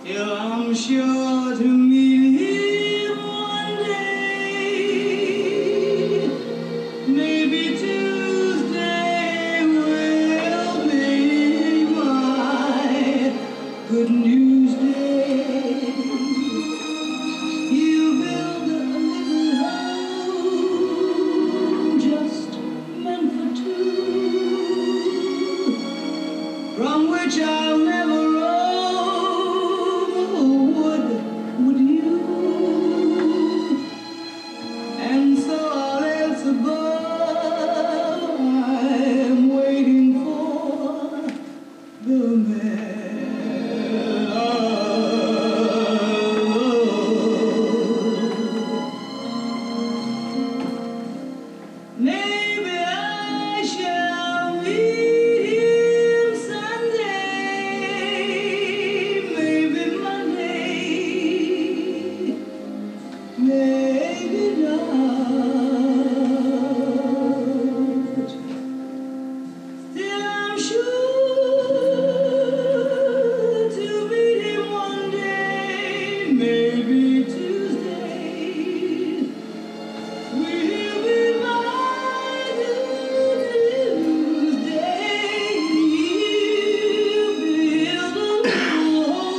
till I'm sure to meet him one day. Maybe Tuesday will be my good news day. You build a little home just meant for two, from which I'll never roam. Would you? And so all else above, I'm waiting for the man. Maybe I shall meet him Sunday, maybe Monday, maybe not. Still I'm sure to meet him one day, maybe Tuesday. Will be my good news day. Build a little home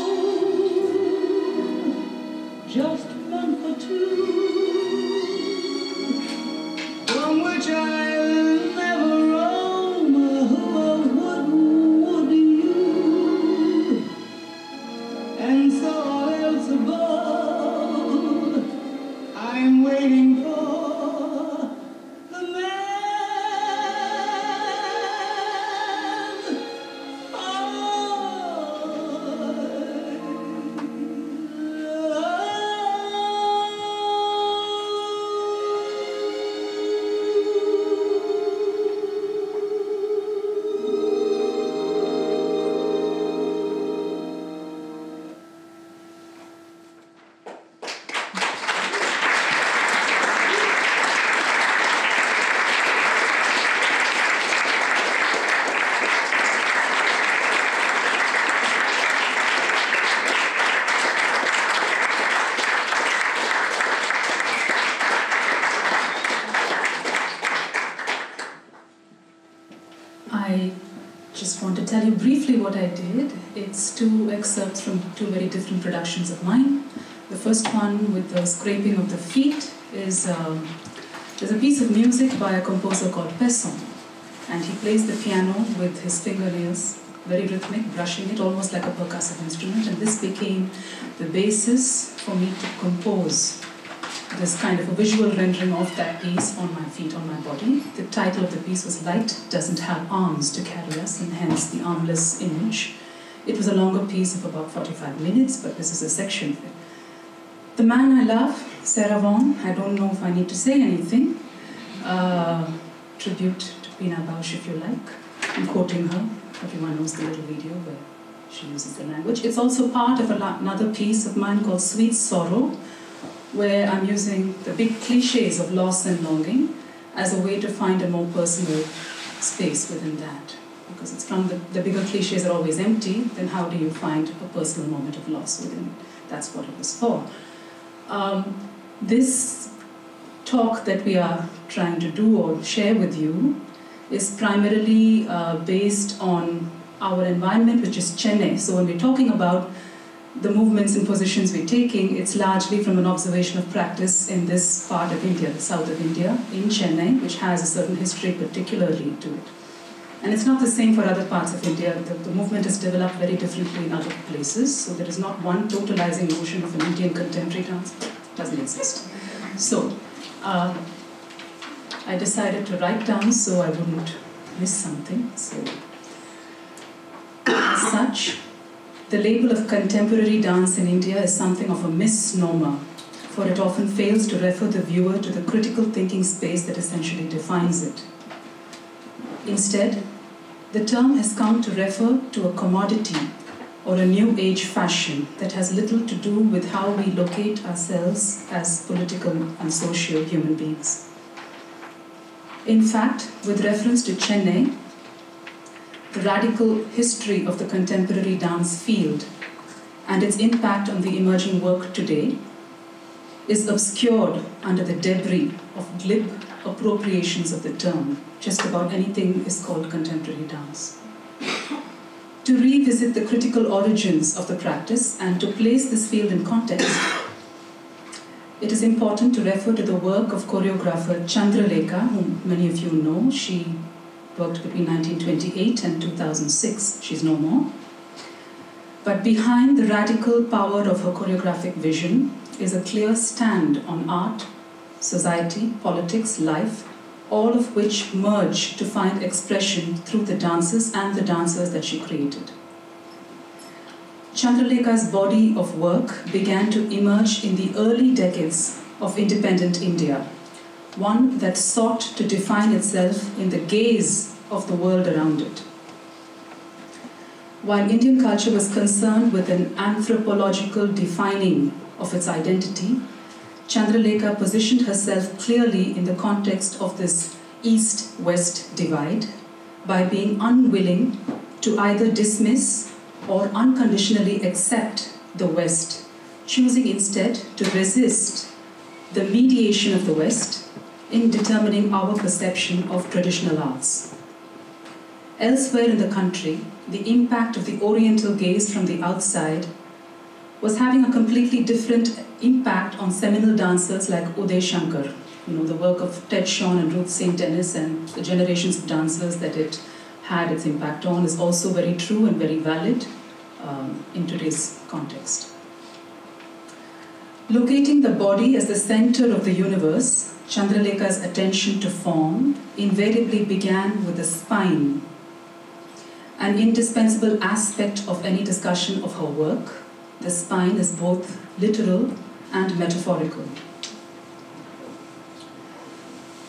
just meant for two, from which I'll never roam. Would you? And so all else above, I'm waiting for the man. I just want to tell you briefly what I did. It's two excerpts from two very different productions of mine. The first one, with the scraping of the feet, is there's a piece of music by a composer called Pesson, and he plays the piano with his fingernails, very rhythmic, brushing it almost like a percussive instrument, and this became the basis for me to compose this kind of a visual rendering of that piece on my feet, on my body. The title of the piece was Light Doesn't Have Arms to Carry Us, and hence the armless image. It was a longer piece of about 45 minutes, but this is a section of it. The man I love, Sarah Vaughan, I don't know if I need to say anything. Tribute to Pina Bausch, if you like. I'm quoting her. Everyone knows the little video where she uses the language. It's also part of another piece of mine called Sweet Sorrow, where I'm using the big cliches of loss and longing as a way to find a more personal space within that. Because it's from the bigger cliches are always empty, then how do you find a personal moment of loss within it? That's what it was for. This talk that we are trying to do or share with you is primarily based on our environment, which is Chennai. So when we're talking about the movements and positions we're taking, it's largely from an observation of practice in this part of India, the south of India, in Chennai, which has a certain history particularly to it. And it's not the same for other parts of India. The movement has developed very differently in other places, so there is not one totalizing notion of an Indian contemporary dance. It doesn't exist. So, I decided to write down so I wouldn't miss something. So, as such, the label of contemporary dance in India is something of a misnomer, for it often fails to refer the viewer to the critical thinking space that essentially defines it. Instead, the term has come to refer to a commodity or a new age fashion that has little to do with how we locate ourselves as political and social human beings. In fact, with reference to Chennai, the radical history of the contemporary dance field and its impact on the emerging work today is obscured under the debris of glib appropriations of the term. Just about anything is called contemporary dance. To revisit the critical origins of the practice and to place this field in context, it is important to refer to the work of choreographer Chandralekha, whom many of you know. She worked between 1928 and 2006. She's no more. But behind the radical power of her choreographic vision is a clear stand on art, society, politics, life, all of which merge to find expression through the dances and the dancers that she created. Chandralekha's body of work began to emerge in the early decades of independent India, one that sought to define itself in the gaze of the world around it. While Indian culture was concerned with an anthropological defining of its identity, Chandralekha positioned herself clearly in the context of this East-West divide by being unwilling to either dismiss or unconditionally accept the West, choosing instead to resist the mediation of the West in determining our perception of traditional arts. Elsewhere in the country, the impact of the Oriental gaze from the outside was having a completely different impact on seminal dancers like Uday Shankar. The work of Ted Shawn and Ruth St. Denis and the generations of dancers that it had its impact on is also very true and very valid in today's context. Locating the body as the center of the universe, Chandralekha's attention to form invariably began with the spine, an indispensable aspect of any discussion of her work. The spine is both literal and metaphorical.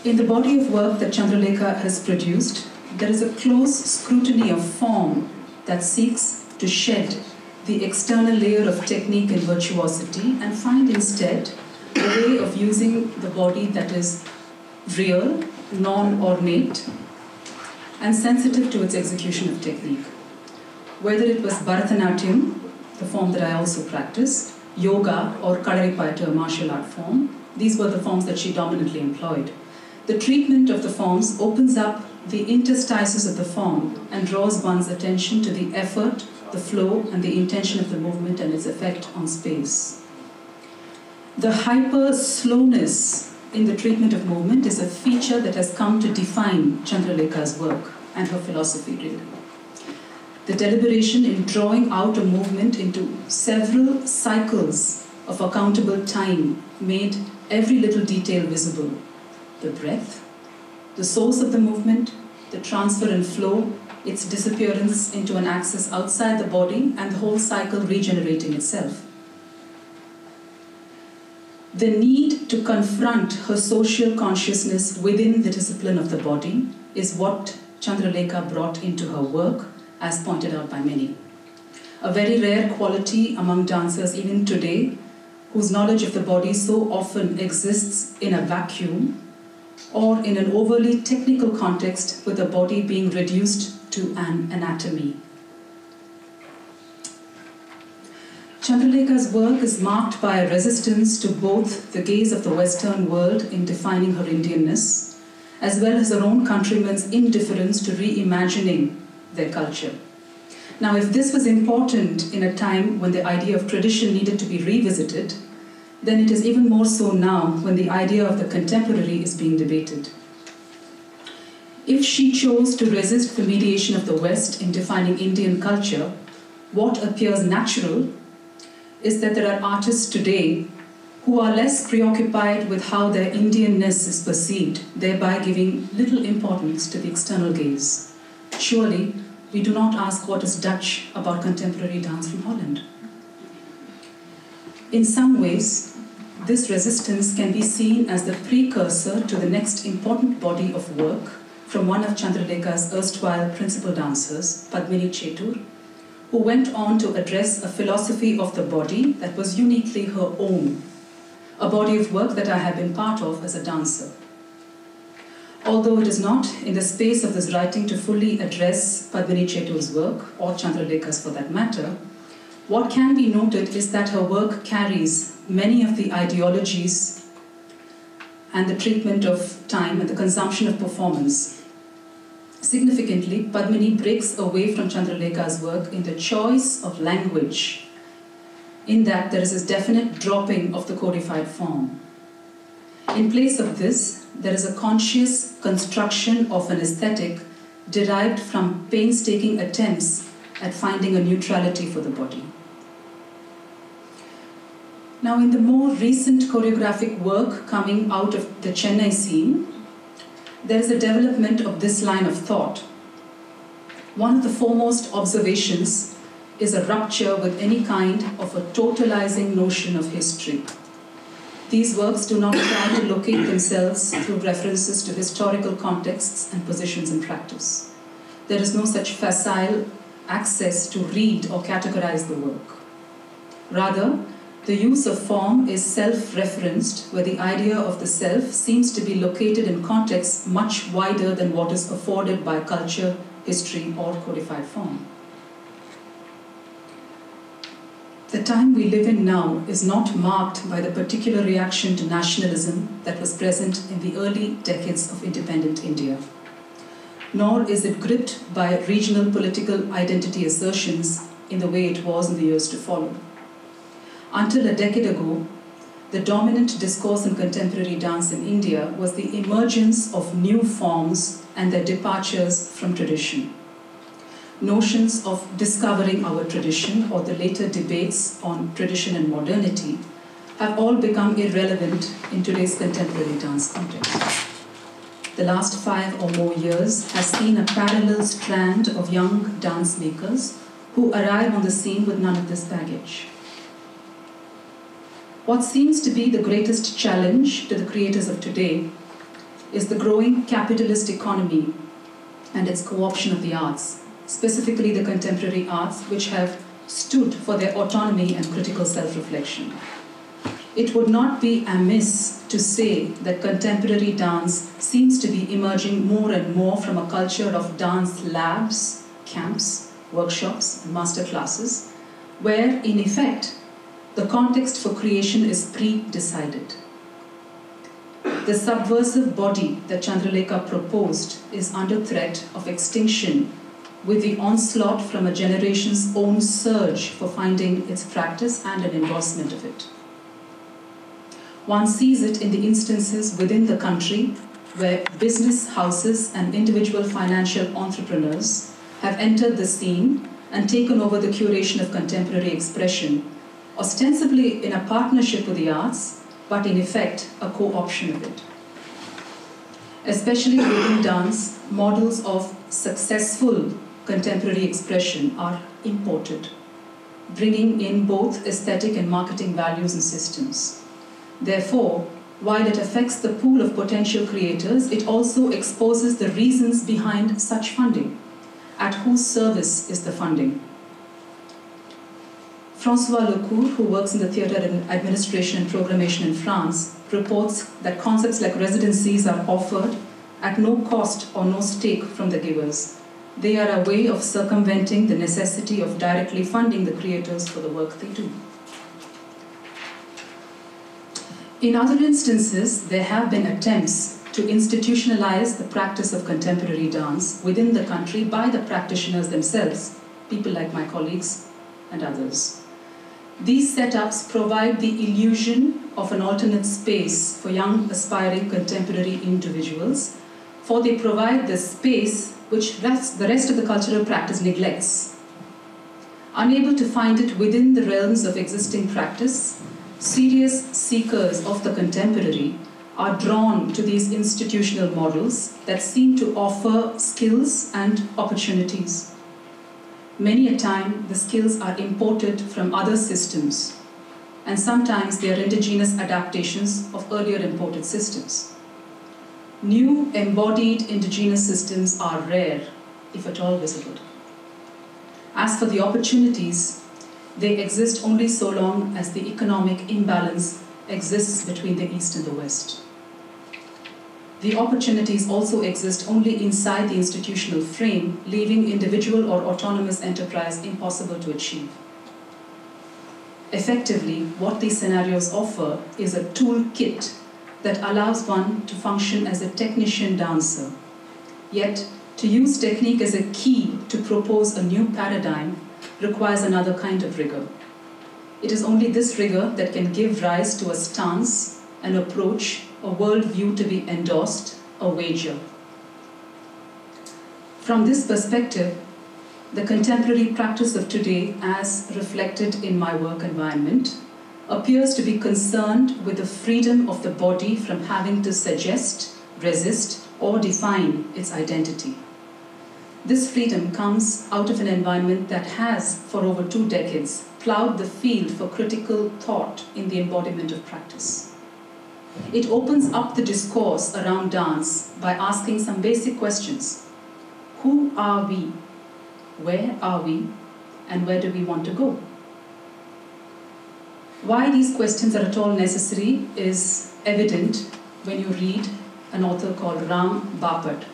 In the body of work that Chandralekha has produced, there is a close scrutiny of form that seeks to shed the external layer of technique and virtuosity and find instead a way of using the body that is real, non-ornate, and sensitive to its execution of technique. Whether it was Bharatanatyam, the form that I also practice, yoga, or Kalaripayattu, a martial art form, these were the forms that she dominantly employed. The treatment of the forms opens up the interstices of the form and draws one's attention to the effort, the flow, and the intention of the movement and its effect on space. The hyper-slowness in the treatment of movement is a feature that has come to define Chandralekha's work and her philosophy, really. The deliberation in drawing out a movement into several cycles of accountable time made every little detail visible. The breath, the source of the movement, the transfer and flow, its disappearance into an axis outside the body, and the whole cycle regenerating itself. The need to confront her social consciousness within the discipline of the body is what Chandralekha brought into her work, as pointed out by many. A very rare quality among dancers even today, whose knowledge of the body so often exists in a vacuum or in an overly technical context with the body being reduced to an anatomy. Chandralekha's work is marked by a resistance to both the gaze of the Western world in defining her Indianness, as well as her own countrymen's indifference to reimagining their culture. Now, if this was important in a time when the idea of tradition needed to be revisited, then it is even more so now when the idea of the contemporary is being debated. If she chose to resist the mediation of the West in defining Indian culture, what appears natural is that there are artists today who are less preoccupied with how their Indianness is perceived, thereby giving little importance to the external gaze. Surely, we do not ask what is Dutch about contemporary dance from Holland. In some ways, this resistance can be seen as the precursor to the next important body of work from one of Chandralekha's erstwhile principal dancers, Padmini Chetur, who went on to address a philosophy of the body that was uniquely her own, a body of work that I have been part of as a dancer. Although it is not in the space of this writing to fully address Padmini Chetur's work, or Chandralekha's for that matter, What can be noted is that her work carries many of the ideologies and the treatment of time and the consumption of performance. Significantly, Padmini breaks away from Chandralekha's work in the choice of language, in that there is a definite dropping of the codified form. In place of this, there is a conscious construction of an aesthetic derived from painstaking attempts at finding a neutrality for the body. Now, in the more recent choreographic work coming out of the Chennai scene, there is a development of this line of thought. One of the foremost observations is a rupture with any kind of a totalizing notion of history. These works do not try to locate themselves through references to historical contexts and positions in practice. There is no such facile access to read or categorize the work. Rather, the use of form is self-referenced, where the idea of the self seems to be located in contexts much wider than what is afforded by culture, history, or codified form. The time we live in now is not marked by the particular reaction to nationalism that was present in the early decades of independent India, nor is it gripped by regional political identity assertions in the way it was in the years to follow. Until a decade ago, the dominant discourse in contemporary dance in India was the emergence of new forms and their departures from tradition. Notions of discovering our tradition or the later debates on tradition and modernity have all become irrelevant in today's contemporary dance context. The last 5 or more years has seen a parallel strand of young dance makers who arrive on the scene with none of this baggage. What seems to be the greatest challenge to the creators of today is the growing capitalist economy and its co-option of the arts, specifically the contemporary arts, which have stood for their autonomy and critical self-reflection. It would not be amiss to say that contemporary dance seems to be emerging more and more from a culture of dance labs, camps, workshops, and master classes, where, in effect, the context for creation is pre-decided. The subversive body that Chandralekha proposed is under threat of extinction with the onslaught from a generation's own surge for finding its practice and an endorsement of it. One sees it in the instances within the country where business houses and individual financial entrepreneurs have entered the scene and taken over the curation of contemporary expression, ostensibly in a partnership with the arts, but in effect a co-option of it. Especially within dance, models of successful contemporary expression are imported, bringing in both aesthetic and marketing values and systems. Therefore, while it affects the pool of potential creators, it also exposes the reasons behind such funding. At whose service is the funding? François Lecour, who works in the theatre administration and programmation in France, reports that concepts like residencies are offered at no cost or no stake from the givers. They are a way of circumventing the necessity of directly funding the creators for the work they do. In other instances, there have been attempts to institutionalize the practice of contemporary dance within the country by the practitioners themselves, people like my colleagues and others. These setups provide the illusion of an alternate space for young, aspiring contemporary individuals, for they provide the space which the rest of the cultural practice neglects. Unable to find it within the realms of existing practice, serious seekers of the contemporary are drawn to these institutional models that seem to offer skills and opportunities. Many a time, the skills are imported from other systems, and sometimes they are indigenous adaptations of earlier imported systems. New embodied indigenous systems are rare, if at all visible. As for the opportunities, they exist only so long as the economic imbalance exists between the East and the West. The opportunities also exist only inside the institutional frame, leaving individual or autonomous enterprise impossible to achieve. Effectively, what these scenarios offer is a toolkit that allows one to function as a technician dancer. Yet, to use technique as a key to propose a new paradigm requires another kind of rigor. It is only this rigor that can give rise to a stance, an approach, a worldview to be endorsed, a wager. From this perspective, the contemporary practice of today, as reflected in my work environment, appears to be concerned with the freedom of the body from having to suggest, resist, or define its identity. This freedom comes out of an environment that has, for over 2 decades, plowed the field for critical thought in the embodiment of practice. It opens up the discourse around dance by asking some basic questions. Who are we? Where are we? And where do we want to go? Why these questions are at all necessary is evident when you read an author called Ram Bapat.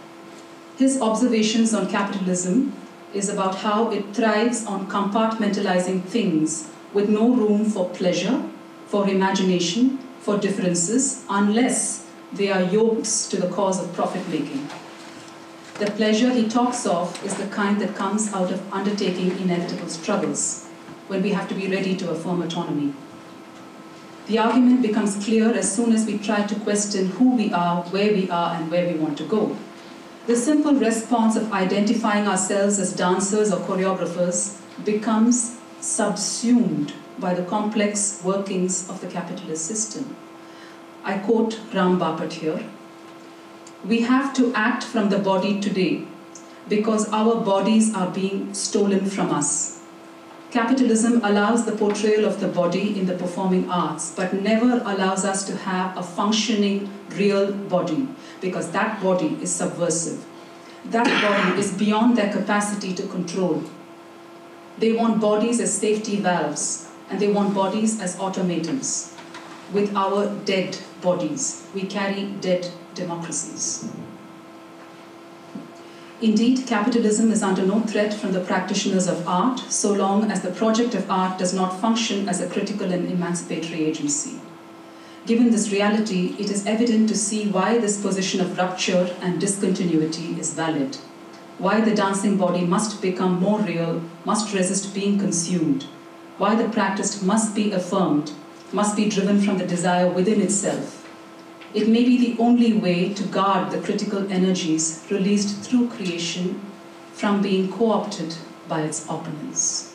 His observations on capitalism is about how it thrives on compartmentalizing things with no room for pleasure, for imagination, for differences, unless they are yokes to the cause of profit-making. The pleasure he talks of is the kind that comes out of undertaking inevitable struggles, when we have to be ready to affirm autonomy. The argument becomes clear as soon as we try to question who we are, and where we want to go. The simple response of identifying ourselves as dancers or choreographers becomes subsumed by the complex workings of the capitalist system. I quote Ram Bapat here. We have to act from the body today because our bodies are being stolen from us. Capitalism allows the portrayal of the body in the performing arts, but never allows us to have a functioning, real body, because that body is subversive. That body is beyond their capacity to control. They want bodies as safety valves, and they want bodies as automatons. With our dead bodies, we carry dead democracies. Indeed, capitalism is under no threat from the practitioners of art, so long as the project of art does not function as a critical and emancipatory agency. Given this reality, it is evident to see why this position of rupture and discontinuity is valid, why the dancing body must become more real, must resist being consumed, why the practiced must be affirmed, must be driven from the desire within itself. It may be the only way to guard the critical energies released through creation from being co-opted by its opponents.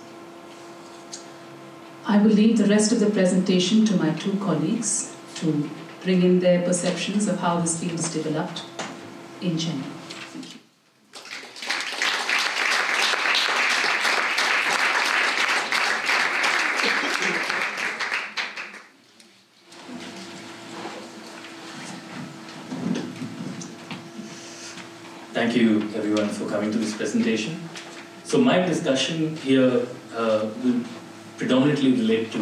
I will leave the rest of the presentation to my 2 colleagues to bring in their perceptions of how this field is developed in China. Thank you. Thank you, everyone, for coming to this presentation. So my discussion here will predominantly relate to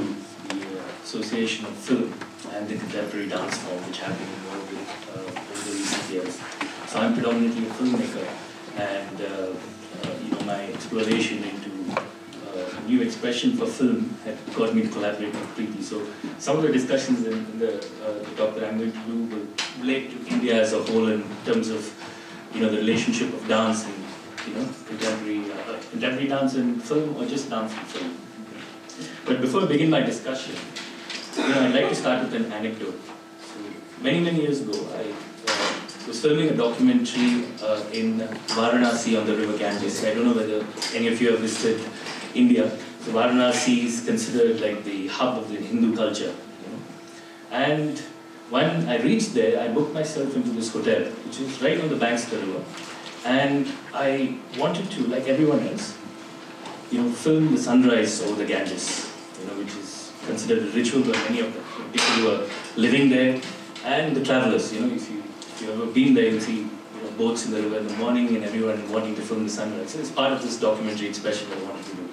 the association of film and the contemporary dance form, which have been involved with over the recent years. So I'm predominantly a filmmaker, and my exploration into new expression for film had got me to collaborate with Preeti. So some of the discussions in the talk that I'm going to do will relate to India as a whole in terms of the relationship of dance and contemporary dance and film, or just dance and film. But before I begin my discussion, I'd like to start with an anecdote. So many years ago, I was filming a documentary in Varanasi on the river Ganges. I don't know whether any of you have visited India. So Varanasi is considered like the hub of the Hindu culture. And when I reached there, I booked myself into this hotel, which is right on the banks of the river. And I wanted to, like everyone else, film the sunrise over the Ganges, which is considered a ritual by many of the people who are living there and the travelers. If you've ever been there, you'll see boats in the river in the morning and everyone wanting to film the sunrise. So it's part of this documentary expression that I wanted to do.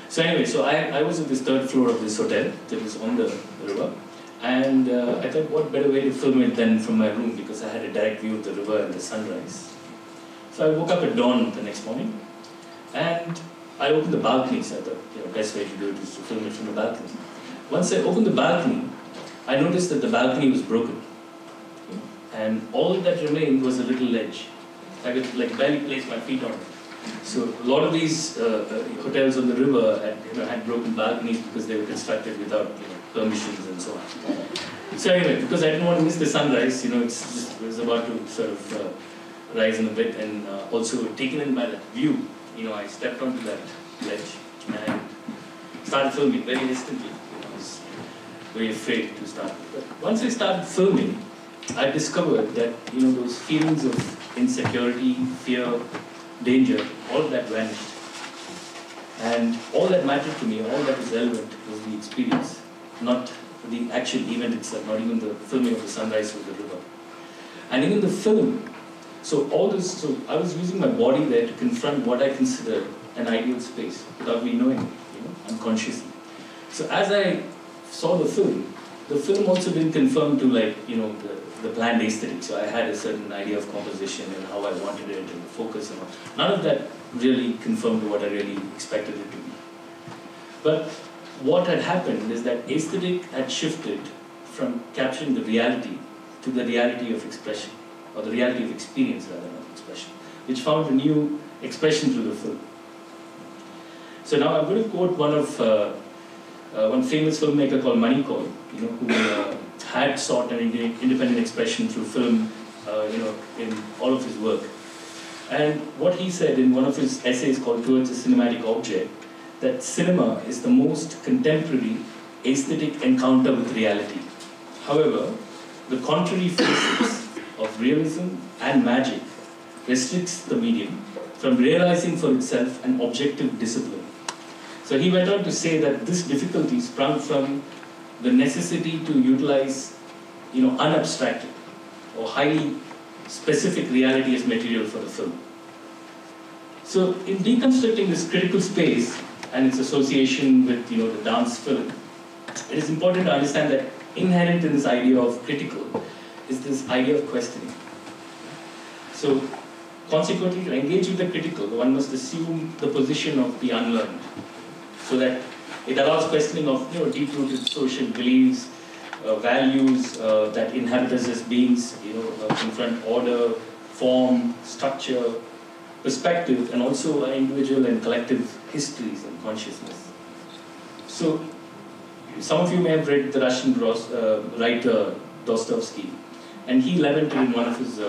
So anyway, so I was at this 3rd floor of this hotel that was on the river. And I thought, what better way to film it than from my room, because I had a direct view of the river and the sunrise. So I woke up at dawn the next morning, and I opened the balcony. So I thought, best way to do it is to film it from the balcony. once I opened the balcony, I noticed that the balcony was broken. And all that remained was a little ledge. I could like barely place my feet on it. So a lot of these hotels on the river had broken balconies because they were constructed without permissions and so on. So anyway, because I didn't want to miss the sunrise, it was about to sort of rise in a bit, and also taken in by that view, I stepped onto that ledge and started filming very instantly. I was very afraid to start. But once I started filming, I discovered that those feelings of insecurity, fear, danger, all of that vanished. And all that mattered to me, all that was relevant was the experience, not the actual event itself, not even the filming of the sunrise of the river. And even the film, so I was using my body there to confront what I considered an ideal space without me knowing it, unconsciously. So as I saw the film also didn't conform to the planned aesthetic. So I had a certain idea of composition and how I wanted it and the focus and all. None of that really conformed to what I really expected it to be. But what had happened is that aesthetic had shifted from capturing the reality to the reality of expression, or the reality of experience rather than expression, which found a new expression through the film. So now I'm going to quote one famous filmmaker called Manikol, who had sought an independent expression through film, in all of his work. And what he said in one of his essays called Towards a Cinematic Object, that cinema is the most contemporary aesthetic encounter with reality. However, the contrary phases of realism and magic restricts the medium from realizing for itself an objective discipline. So he went on to say that this difficulty sprung from the necessity to utilize, unabstracted or highly specific reality as material for the film. So in deconstructing this critical space and its association with, the dance film, it is important to understand that inherent in this idea of critical is this idea of questioning. So consequently, to engage with the critical, one must assume the position of the unlearned, so that it allows questioning of deep-rooted social beliefs, values that inhabit us as beings, confront order, form, structure, perspective, and also individual and collective histories and consciousness. So some of you may have read the Russian writer Dostoevsky, and he lamented in one of his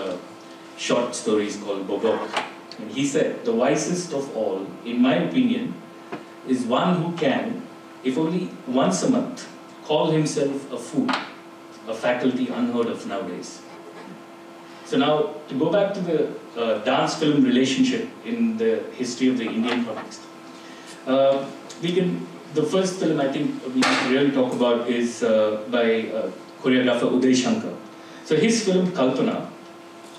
short stories called Bobok. And he said, "The wisest of all, in my opinion, is one who can, if only once a month, call himself a fool, a faculty unheard of nowadays." So now, to go back to the dance-film relationship in the history of the Indian context, the first film I think we can really talk about is by choreographer Uday Shankar. So his film Kalpana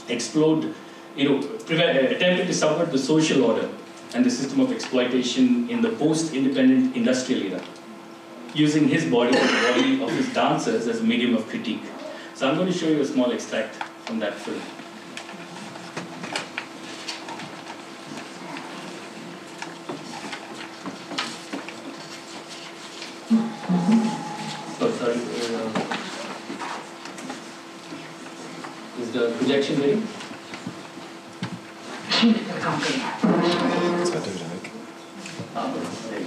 explored, attempted to subvert the social order and the system of exploitation in the post-independent industrial era, using his body and the body of his dancers as a medium of critique. So I'm going to show you a small extract from that film. Oh, sorry. Is the projection ready? Ska du Erik? Ah, ready.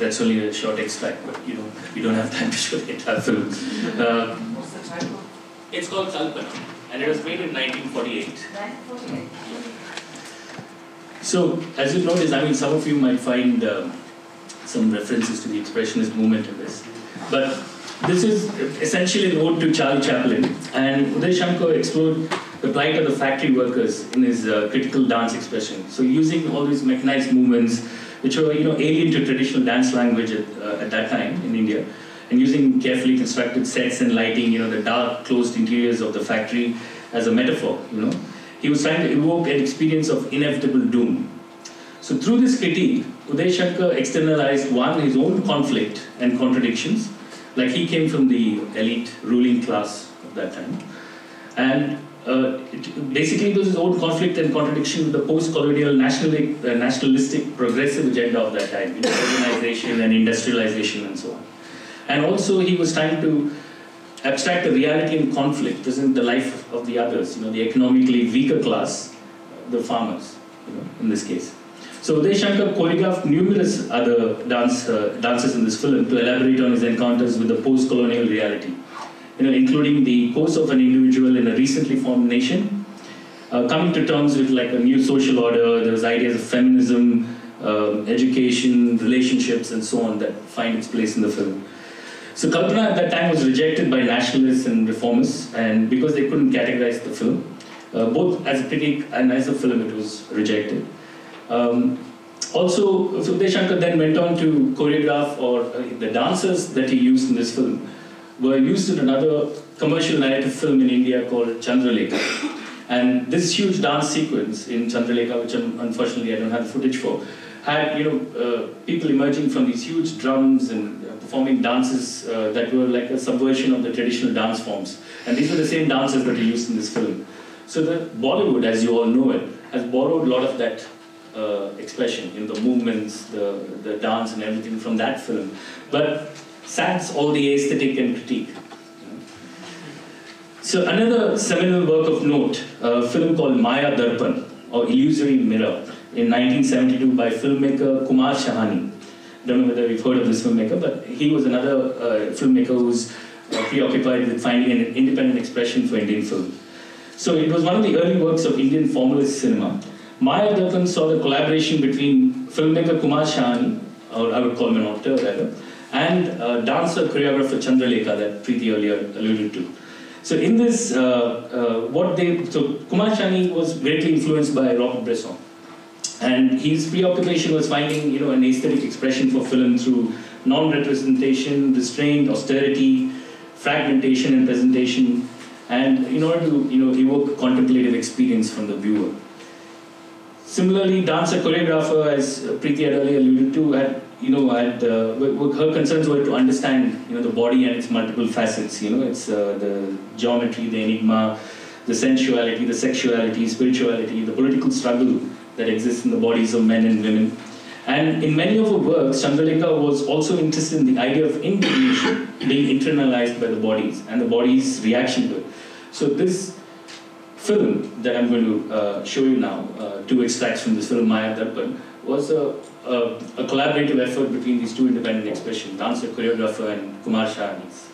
that's only a short extract, but we don't have time to show the entire film. What's the title? It's called Kalpana, and it was made in 1948. 1948. So, as you notice, I mean, some of you might find some references to the Expressionist movement in this. But this is essentially an ode to Charlie Chaplin, and Uday Shankar explored the plight of the factory workers in his critical dance expression. So, using all these mechanized movements, which were alien to traditional dance language at that time in India, and using carefully constructed sets and lighting, the dark, closed interiors of the factory as a metaphor, He was trying to evoke an experience of inevitable doom. So through this critique, Uday Shankar externalized his own conflict and contradictions, like he came from the elite ruling class of that time. And basically it was his own conflict and contradiction with the post-colonial nationalistic progressive agenda of that time, urbanization and industrialization and so on. And also he was trying to abstract the reality and conflict, present the life of the others, the economically weaker class, the farmers, in this case. So Uday Shankar choreographed numerous other dances in this film to elaborate on his encounters with the post-colonial reality, including the course of an individual in a recently formed nation, coming to terms with like a new social order. There was ideas of feminism, education, relationships, and so on that find its place in the film. So Kalpana at that time was rejected by nationalists and reformists, and because they couldn't categorize the film, both as a critique and as a film, it was rejected. Also, Uday Shankar then went on to choreograph, or the dancers that he used in this film were used in another commercial narrative film in India called Chandralekha. And this huge dance sequence in Chandralekha, which unfortunately I don't have the footage for, had people emerging from these huge drums and performing dances that were like a subversion of the traditional dance forms. And these were the same dances that are used in this film. So the Bollywood, as you all know it, has borrowed a lot of that expression, the movements, the dance and everything from that film, but sans all the aesthetic and critique. So another seminal work of note, a film called Maya Darpan, or Illusory Mirror, in 1972 by filmmaker Kumar Shahani. I don't know whether you've heard of this filmmaker, but he was another filmmaker who was preoccupied with finding an independent expression for Indian film. So it was one of the early works of Indian formalist cinema. Maya Darpan saw the collaboration between filmmaker Kumar Shahani, or I would call him an auteur rather, and dancer choreographer Chandralekha that Preeti earlier alluded to. So in this, Kumar Shahani was greatly influenced by Robert Bresson. And his preoccupation was finding, an aesthetic expression for film through non-representation, restraint, austerity, fragmentation and presentation, and in order to, evoke a contemplative experience from the viewer. Similarly, dancer choreographer, as Preeti had earlier alluded to, her concerns were to understand, the body and its multiple facets. It's the geometry, the enigma, the sensuality, the sexuality, spirituality, the political struggle that exists in the bodies of men and women. And in many of her works, Chandralekha was also interested in the idea of indignation being internalized by the bodies and the body's reaction to it. So this film that I'm going to show you now, two extracts from this film, Maya Darpan, was a collaborative effort between these two independent expressions, dancer, choreographer, and Kumar Shahani's.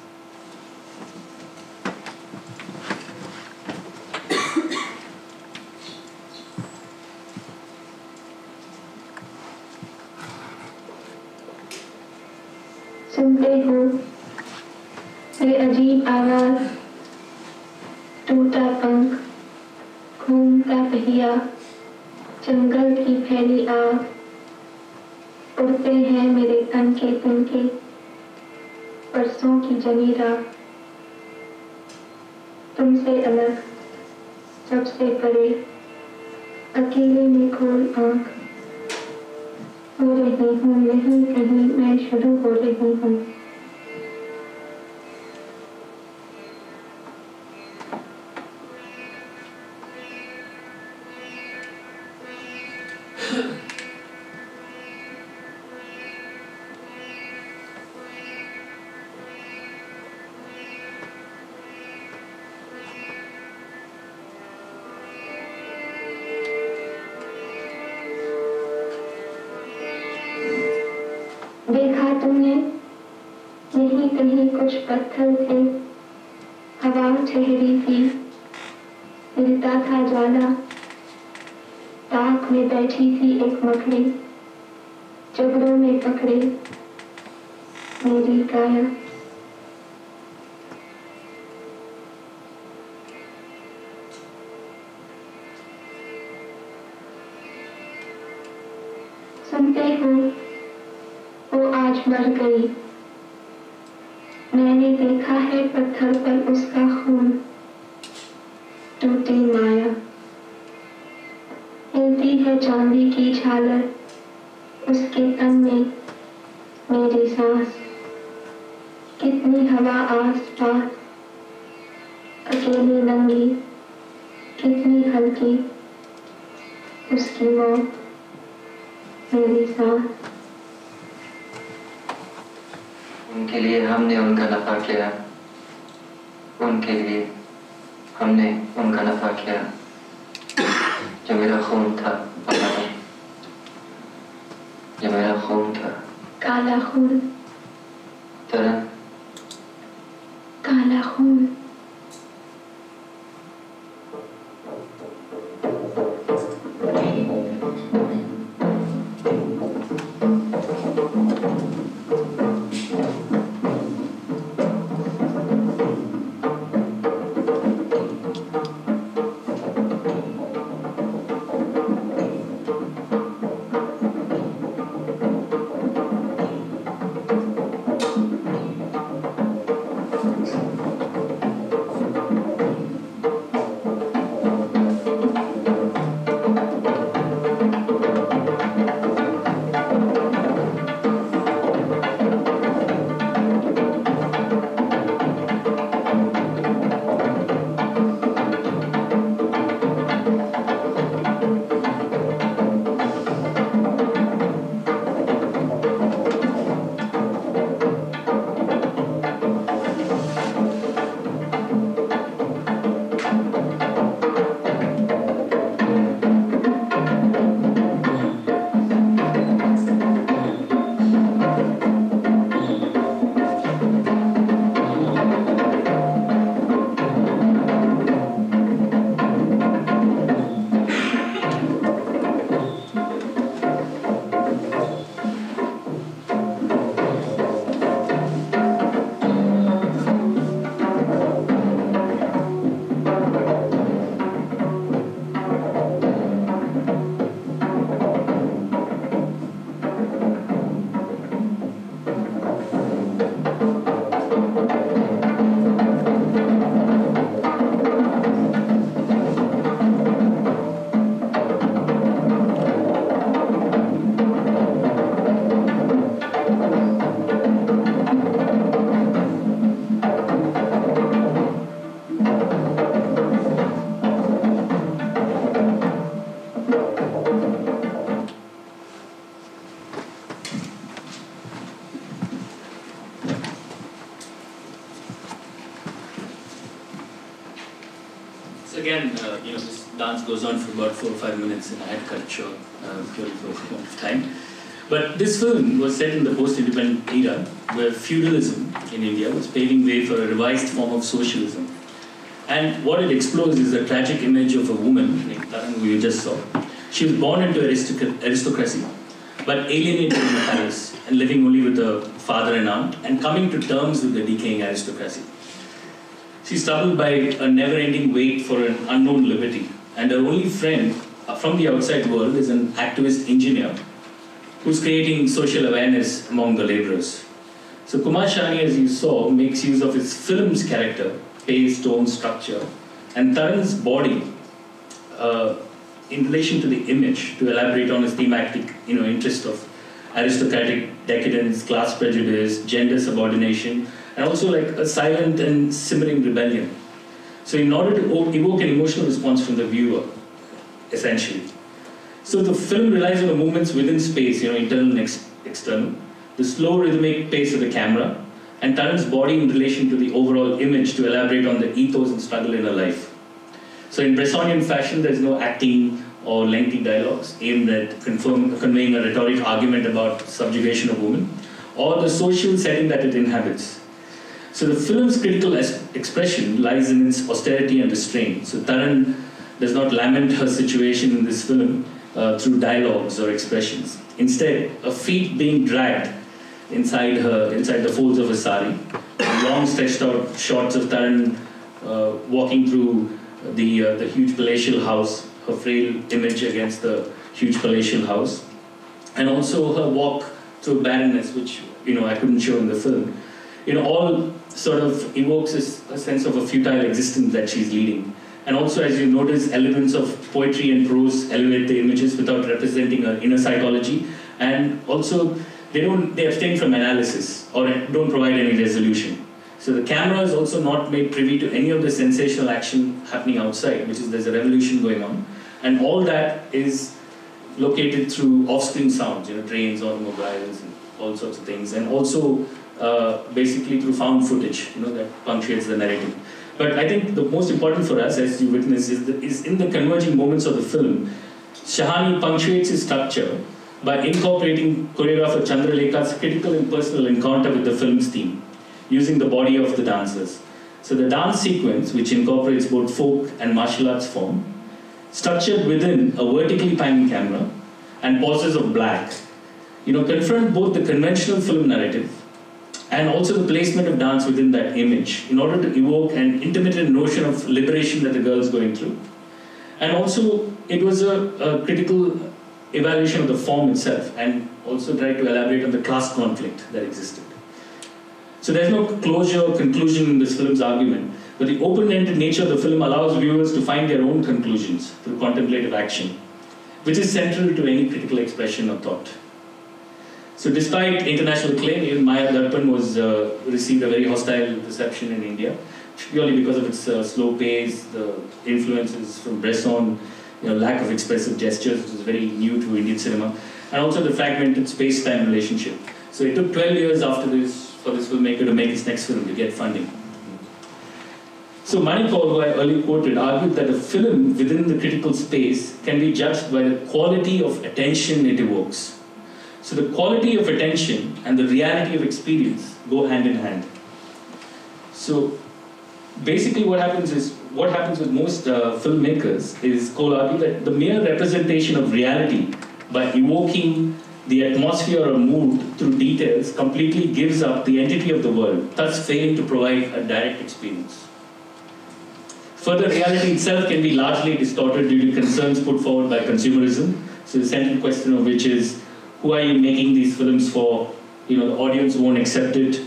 सुनते हो ये अजीब आवाज, टूटा पंख, घूमता पहिया, जंगल की फैली आग, उड़ते हैं मेरे तन के तिनके, परसों की जमी रात, तुमसे अलग, सबसे परे, अकेले में खोल आँख, हो रही हूँ यहीं कहीं मैं शुरू हो रही हूँ. देखा तुमने, यहीं कहीं कुछ पत्थर थे, हवा ठहरी थी, मिलता था ज्वाला, ताक में बैठी थी एक मकड़ी, जबड़ों में पकड़े मेरी काया। सुनते हो, वो आज मर गई, मैंने देखा है पत्थर पर उसका खून, टूटी माया। हिलती है चांदी की झालर, उसके तन में मेरी सांस, कितनी हवा आस पास, अकेली नंगी, कितनी हल्की, उसकी मौत मेरी सांस। उनके लिए हमने उनका नफा किया, उनके लिए हमने उनका नफा किया, जो मेरा खून था, जो मेरा खून था। काला खून, तरन, काला खून। So again, this dance goes on for about 4 or 5 minutes, and I had cut it short purely for time. But this film was set in the post-independent era, where feudalism in India was paving way for a revised form of socialism. And what it explores is the tragic image of a woman, like Taran, who you just saw. She was born into aristocracy, but alienated in the palace, and living only with her father and aunt, and coming to terms with the decaying aristocracy. She's troubled by a never-ending wait for an unknown liberty, and her only friend from the outside world is an activist engineer who's creating social awareness among the laborers. So Kumar Shani, as you saw, makes use of his film's character, pace, tone, structure, and Taran's body in relation to the image to elaborate on his thematic interest of aristocratic decadence, class prejudice, gender subordination, and also like a silent and simmering rebellion. So in order to evoke an emotional response from the viewer, essentially. So the film relies on the movements within space, internal and external, the slow rhythmic pace of the camera, and Taran's body in relation to the overall image to elaborate on the ethos and struggle in her life. So in Bressonian fashion, there's no acting or lengthy dialogues aimed at conveying a rhetoric argument about subjugation of women. or the social setting that it inhabits. So the film's critical expression lies in its austerity and restraint. So Taran does not lament her situation in this film through dialogues or expressions. Instead, her feet being dragged inside the folds of her sari, long stretched out shots of Taran walking through the huge palatial house, her frail image against the huge palatial house, and also her walk through barrenness, which I couldn't show in the film. All sort of evokes a sense of a futile existence that she's leading. And also, as you notice, elements of poetry and prose elevate the images without representing her inner psychology, and also they abstain from analysis or don't provide any resolution. So the camera is also not made privy to any of the sensational action happening outside, which is there's a revolution going on, and all that is located through off-screen sounds, trains, automobiles, and all sorts of things, and also basically through found footage, that punctuates the narrative. But I think the most important for us, as you witness, is in the converging moments of the film. Shahani punctuates his structure by incorporating choreographer Chandralekha's critical and personal encounter with the film's theme, using the body of the dancers. So the dance sequence, which incorporates both folk and martial arts form, structured within a vertically panning camera and pauses of black, confront both the conventional film narrative and also the placement of dance within that image in order to evoke an intermittent notion of liberation that the girl is going through. And also, it was a critical evaluation of the form itself, and also tried to elaborate on the class conflict that existed. So there's no closure or conclusion in this film's argument, but the open-ended nature of the film allows viewers to find their own conclusions through contemplative action, which is central to any critical expression or thought. So despite international acclaim, even Maya Darpan received a very hostile reception in India, purely because of its slow pace, the influences from Bresson, lack of expressive gestures, which is very new to Indian cinema, and also the fragmented space-time relationship. So it took 12 years after this for this filmmaker to make his next film, to get funding. So Manik, who I earlier quoted, argued that a film within the critical space can be judged by the quality of attention it evokes. So the quality of attention and the reality of experience go hand in hand. So basically what happens with most filmmakers is Cole argued that the mere representation of reality by evoking the atmosphere or mood through details completely gives up the entity of the world, thus failing to provide a direct experience. Further, reality itself can be largely distorted due to concerns put forward by consumerism. So the central question of which is, who are you making these films for? The audience won't accept it.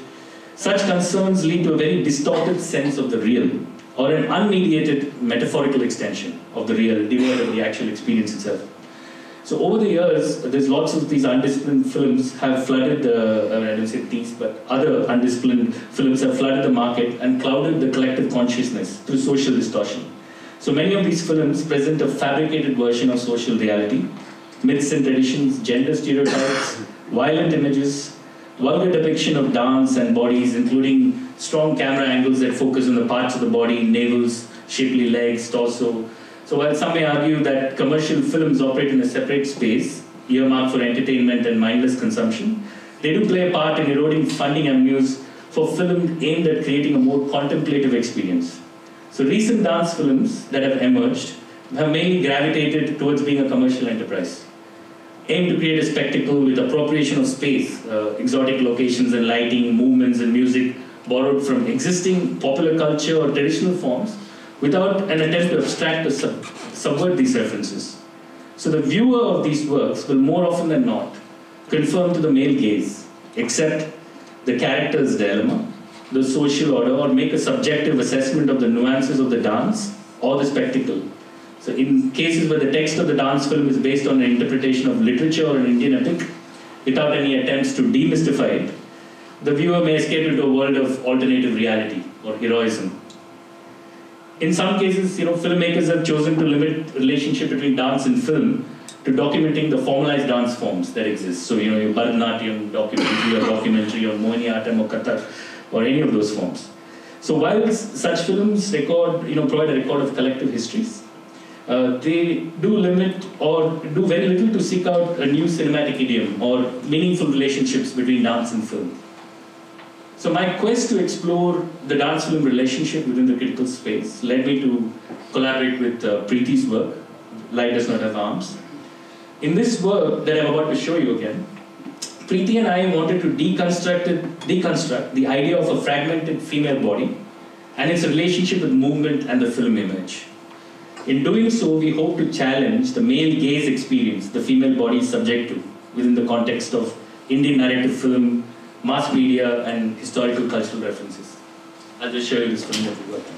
Such concerns lead to a very distorted sense of the real, or an unmediated metaphorical extension of the real, devoid of the actual experience itself. So over the years, there's lots of these undisciplined films have flooded I don't say these, but other undisciplined films have flooded the market and clouded the collective consciousness through social distortion. So many of these films present a fabricated version of social reality, myths and traditions, gender stereotypes, violent images, vulgar depiction of dance and bodies, including strong camera angles that focus on the parts of the body, navels, shapely legs, torso. So while some may argue that commercial films operate in a separate space, earmarked for entertainment and mindless consumption, they do play a part in eroding funding avenues for films aimed at creating a more contemplative experience. So recent dance films that have emerged have mainly gravitated towards being a commercial enterprise, aimed to create a spectacle with appropriation of space, exotic locations and lighting, movements and music borrowed from existing popular culture or traditional forms, without an attempt to abstract or subvert these references. So the viewer of these works will more often than not conform to the male gaze, accept the character's dilemma, the social order, or make a subjective assessment of the nuances of the dance or the spectacle. So in cases where the text of the dance film is based on an interpretation of literature or an Indian epic, without any attempts to demystify it, the viewer may escape into a world of alternative reality or heroism. In some cases, filmmakers have chosen to limit the relationship between dance and film to documenting the formalized dance forms that exist. So, your Bharatanatyam documentary or Mohiniyattam or Kathak or any of those forms. So while such films provide a record of collective histories, they do limit or do very little to seek out a new cinematic idiom or meaningful relationships between dance and film. So my quest to explore the dance-film relationship within the critical space led me to collaborate with Preeti's work, Light Does Not Have Arms. In this work that I'm about to show you again, Preeti and I wanted to deconstruct the idea of a fragmented female body and its relationship with movement and the film image. In doing so, we hope to challenge the male gaze experience the female body is subject to within the context of Indian narrative film, mass media, and historical cultural references. I'll just show you this film that we worked on.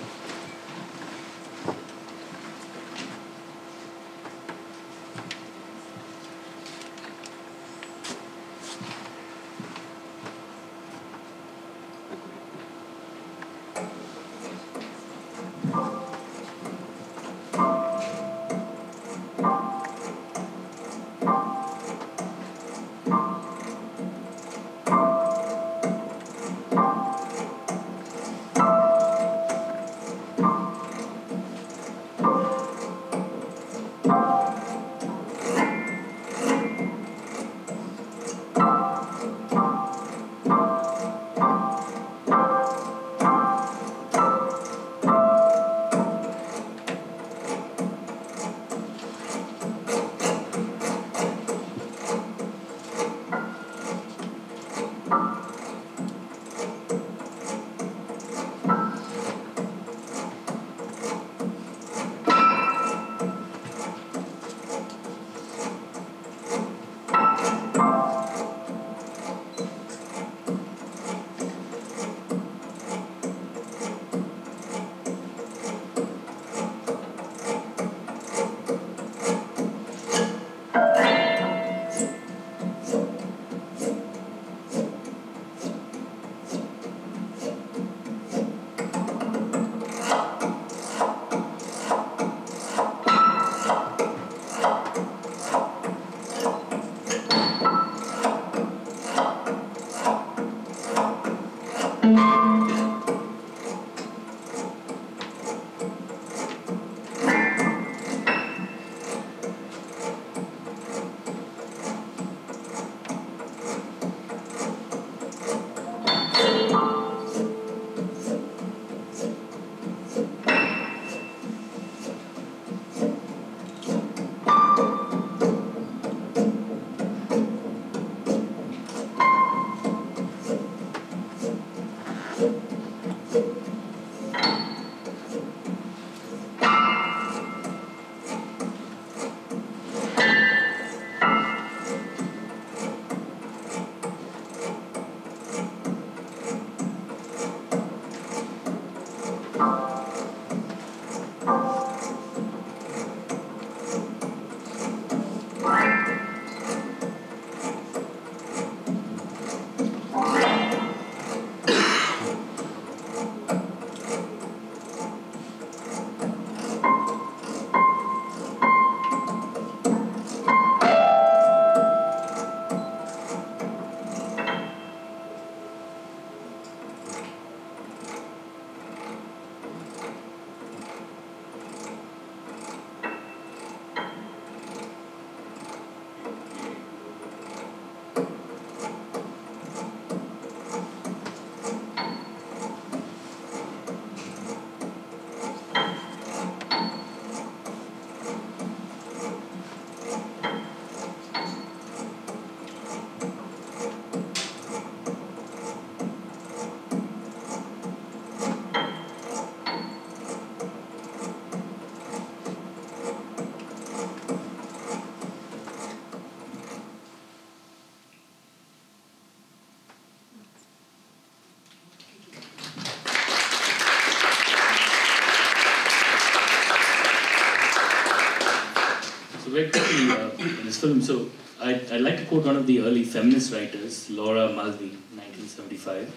So very quickly in this film, so I'd like to quote one of the early feminist writers, Laura Mulvey, 1975.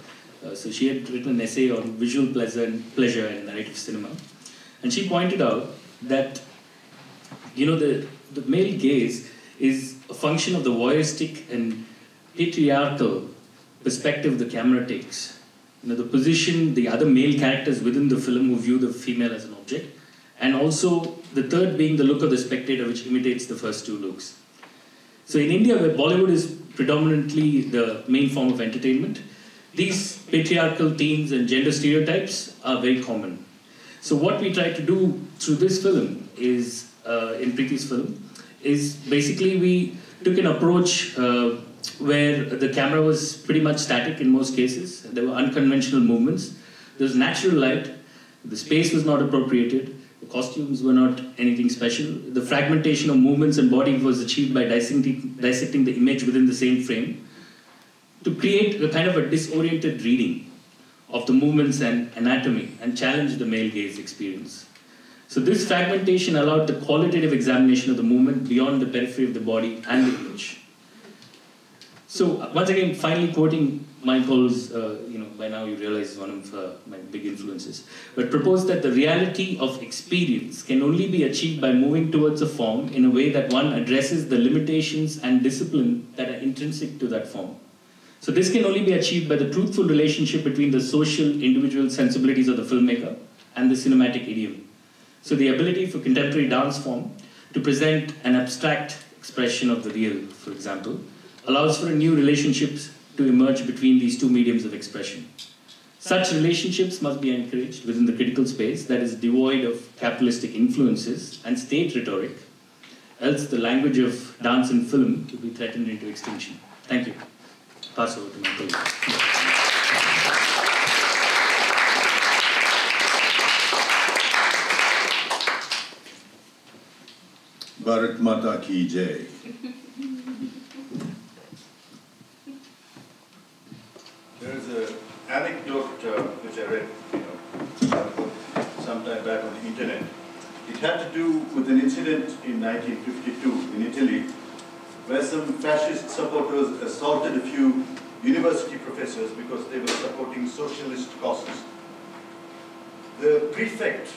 So she had written an essay on visual pleasure in narrative cinema, and she pointed out that the male gaze is a function of the voyeuristic and patriarchal perspective the camera takes. The position, the other male characters within the film who view the female as an object, and also the third being the look of the spectator, which imitates the first two looks. So in India, where Bollywood is predominantly the main form of entertainment, these patriarchal themes and gender stereotypes are very common. So what we try to do through this film is, in Preeti's film, is basically we took an approach where the camera was pretty much static in most cases. There were unconventional movements. There was natural light. The space was not appropriated. The costumes were not anything special. The fragmentation of movements and body was achieved by dissecting the image within the same frame to create a kind of a disoriented reading of the movements and anatomy and challenge the male gaze experience. So this fragmentation allowed the qualitative examination of the movement beyond the periphery of the body and the image. So once again, finally quoting Michael's, by now you realize one of my big influences, but proposed that the reality of experience can only be achieved by moving towards a form in a way that one addresses the limitations and discipline that are intrinsic to that form. So this can only be achieved by the truthful relationship between the social, individual sensibilities of the filmmaker and the cinematic idiom. So the ability for contemporary dance form to present an abstract expression of the real, for example, allows for a new relationships to emerge between these two mediums of expression. Such relationships must be encouraged within the critical space that is devoid of capitalistic influences and state rhetoric, else the language of dance and film will be threatened into extinction. Thank you. Pass over to my colleague. Bharat Mata Ki Jai. There is an anecdote which I read sometime back on the internet. It had to do with an incident in 1952 in Italy, where some fascist supporters assaulted a few university professors because they were supporting socialist causes. The prefect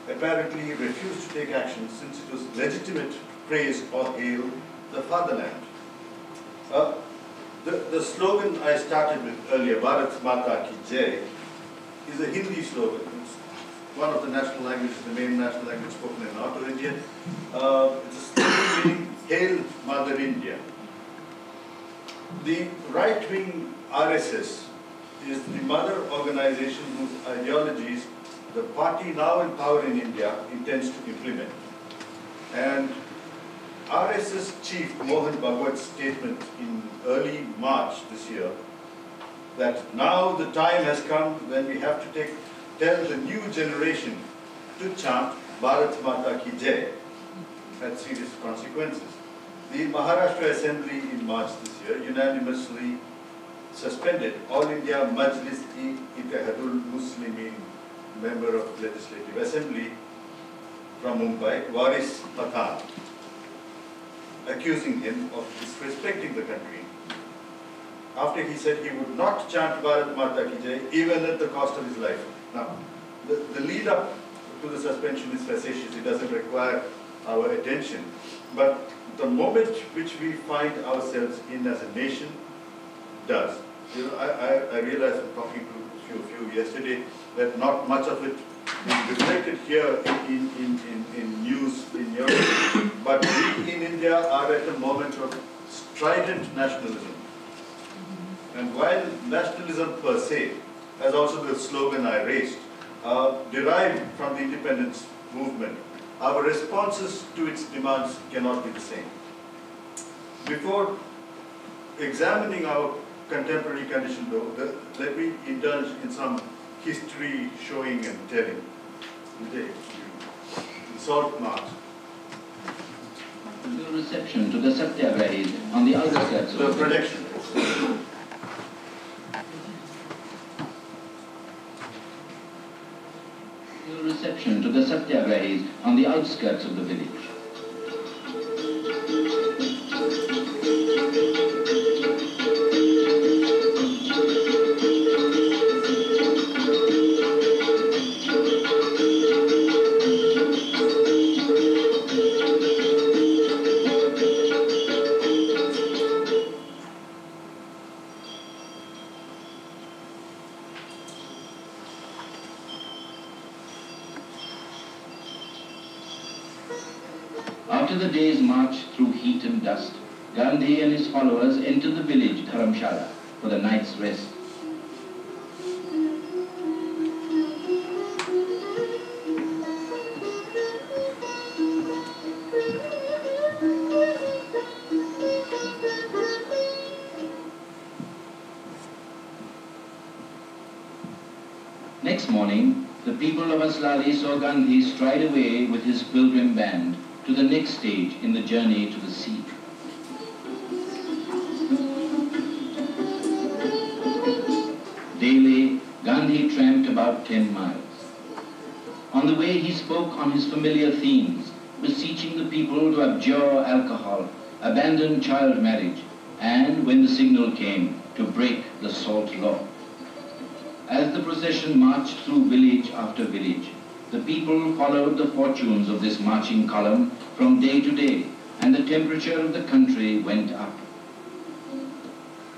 apparently refused to take action since it was legitimate praise or hail the fatherland. The slogan I started with earlier, Bharat Mata Ki Jai, is a Hindi slogan. It's one of the national languages, the main national language spoken in North India. It's a slogan meaning Hail Mother India. The right-wing RSS is the mother organization whose ideologies the party now in power in India intends to implement. And RSS chief Mohan Bhagwat's statement in early March this year that now the time has come when we have to tell the new generation to chant Bharat Mata Ki Jai had serious consequences. The Maharashtra Assembly in March this year unanimously suspended All India Majlis-e-Ittehadul Muslimin member of Legislative Assembly from Mumbai, Waris Pathan, accusing him of disrespecting the country after he said he would not chant Bharat Mata Ki Jai even at the cost of his life. Now, the lead up to the suspension is facetious, it doesn't require our attention, but the moment which we find ourselves in as a nation does. You know, I realized from talking to a few yesterday that not much of it is reflected here in news in Europe, but we in India are at a moment of strident nationalism. And while nationalism per se, as also the slogan I raised, derived from the independence movement, our responses to its demands cannot be the same. Before examining our contemporary condition though, let me indulge in some history showing and telling. The Salt March. Your reception to the Satyagrahis on the outskirts The of projection. Your reception to the Satyagrahis on the outskirts of the village. After the day's march through heat and dust, Gandhi and his followers entered the village Dharamshala for the night's rest. Next morning, the people of Aslali saw Gandhi stride away with his pilgrim band to the next stage in the journey to the sea. Daily, Gandhi tramped about 10 miles. On the way, he spoke on his familiar themes, beseeching the people to abjure alcohol, abandon child marriage, and, when the signal came, to break the salt law. As the procession marched through village after village, the people followed the fortunes of this marching column from day to day, and the temperature of the country went up.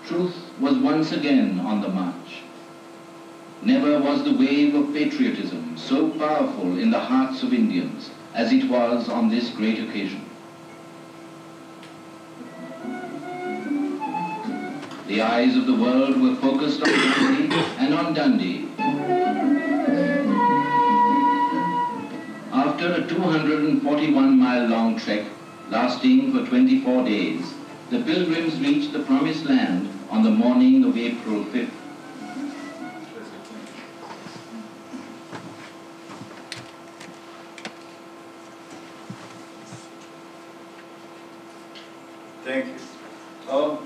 Truth was once again on the march. Never was the wave of patriotism so powerful in the hearts of Indians as it was on this great occasion. The eyes of the world were focused on Gandhi and on Dundee. After a 241-mile-long trek lasting for 24 days, the pilgrims reached the promised land on the morning of April 5th. Thank you.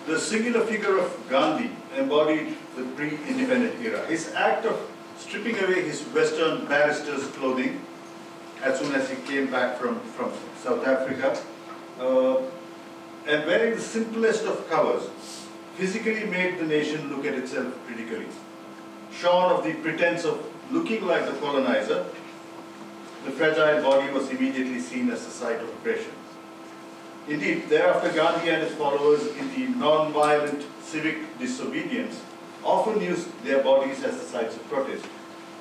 The singular figure of Gandhi embodied the pre-independent era. His act of stripping away his Western barrister's clothing as soon as he came back from South Africa and wearing the simplest of covers physically made the nation look at itself critically. Shorn of the pretense of looking like the colonizer, the fragile body was immediately seen as a site of oppression. Indeed, thereafter Gandhi and his followers in the non-violent civic disobedience often used their bodies as the sites of protest.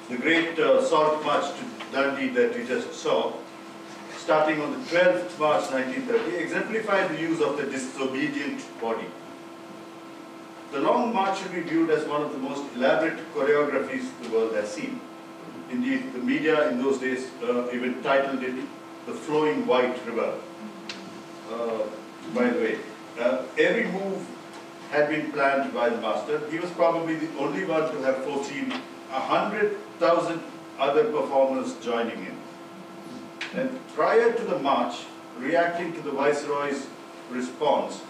The great salt march to Dundee that we just saw, starting on the 12th March 1930, exemplified the use of the disobedient body. The long march should be viewed as one of the most elaborate choreographies the world has seen. Indeed, the media in those days even titled it the Flowing White River. By the way, every move had been planned by the master. He was probably the only one to have foreseen 100,000 other performers joining in. And prior to the march, reacting to the Viceroy's response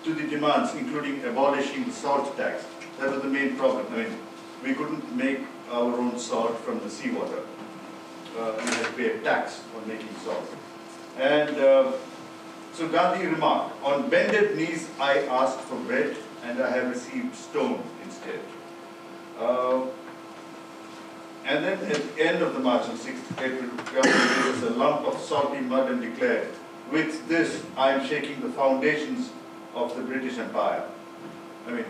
to the demands, including abolishing the salt tax, that was the main problem. I mean, we couldn't make our own salt from the seawater. We had to pay a tax on making salt. And so Gandhi remarked, "On bended knees I asked for bread and I have received stone instead." And then at the end of the march on 6th April, Gandhi gave us a lump of salty mud and declared, "With this I am shaking the foundations of the British Empire." I mean,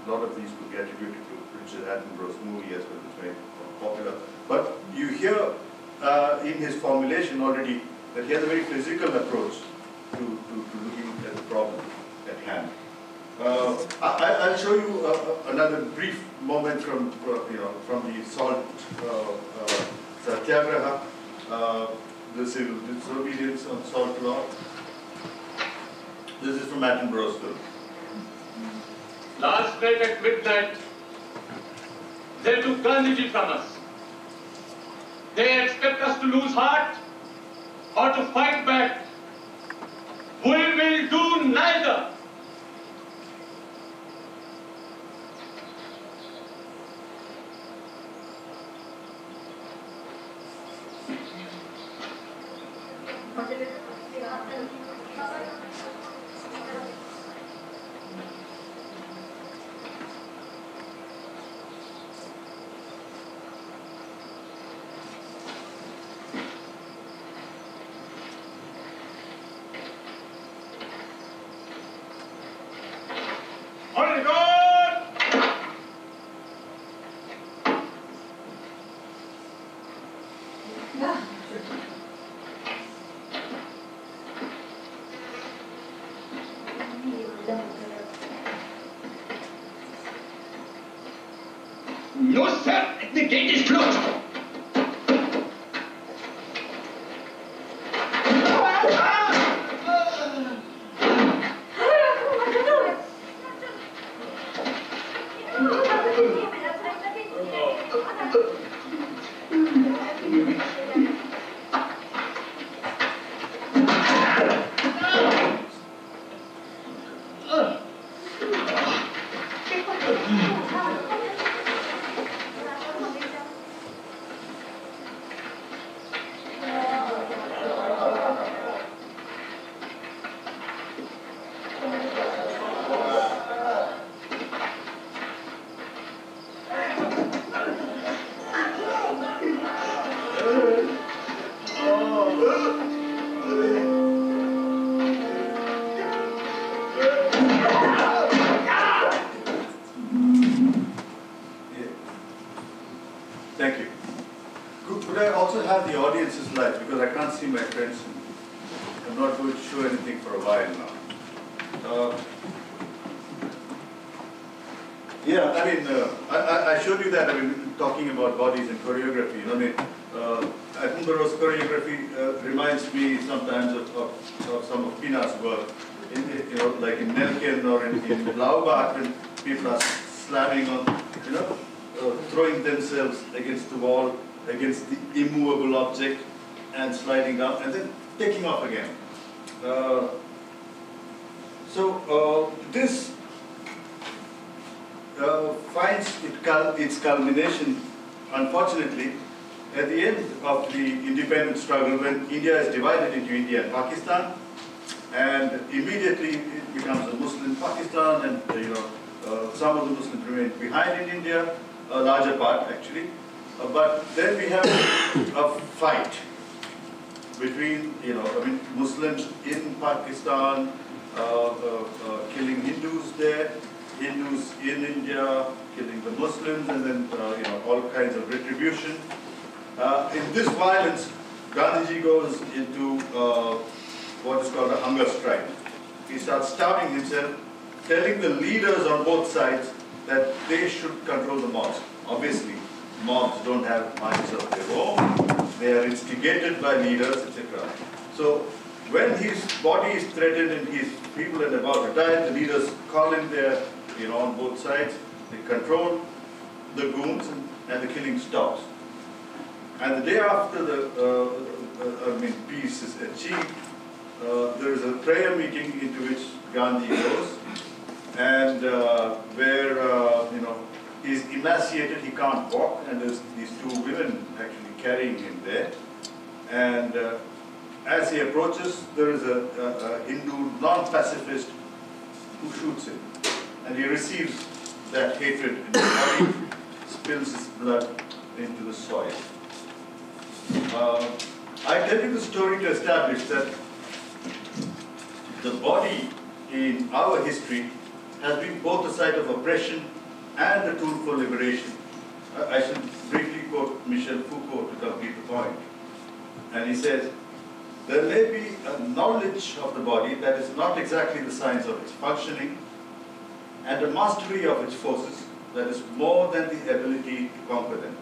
a lot of these could be attributed to Richard Attenborough's movie as well, which made it popular. But you hear in his formulation already that he has a very physical approach to looking at the problem at hand. I'll show you another brief moment from the salt satyagraha, the civil disobedience on salt law. This is from Attenborough's film. Last night at midnight, they took Gandhiji from us. They expect us to lose heart or to fight back. We will do neither. No, sir. The gate is closed. Thank you. Could I also have the audience's light, because I can't see my friends. I'm not going to show anything for a while now. Yeah, I mean, I showed you that. I mean, talking about bodies and choreography. I mean, Attenborough's choreography reminds me sometimes of some of Pina's work. Like in Nelken or in Blaubart, when people are slamming on, throwing themselves against the wall, against the immovable object, and sliding down, and then taking off again. This finds its culmination, unfortunately, at the end of the independence struggle, when India is divided into India and Pakistan, and immediately it becomes a Muslim Pakistan, and some of the Muslims remain behind in India, a larger part actually. But then we have a fight between, Muslims in Pakistan, killing Hindus there, Hindus in India, killing the Muslims, and then, all kinds of retribution. In this violence, Gandhiji goes into what is called a hunger strike. He starts starving himself, telling the leaders on both sides that they should control the mobs. Obviously, mobs don't have minds of their own. They are instigated by leaders, etc. So when his body is threatened and he is feeble and about to die, the leaders call in there, on both sides. They control the goons, and the killing stops. And the day after the peace is achieved, there is a prayer meeting into which Gandhi goes, and where he's emaciated, he can't walk, and there's these two women actually carrying him there. And as he approaches, there is a Hindu non-pacifist who shoots him, and he receives that hatred in his body, spills his blood into the soil. I tell you the story to establish that the body in our history has been both a site of oppression and a tool for liberation. I should briefly quote Michel Foucault to complete the point. And he says, there may be a knowledge of the body that is not exactly the science of its functioning, and a mastery of its forces that is more than the ability to conquer them.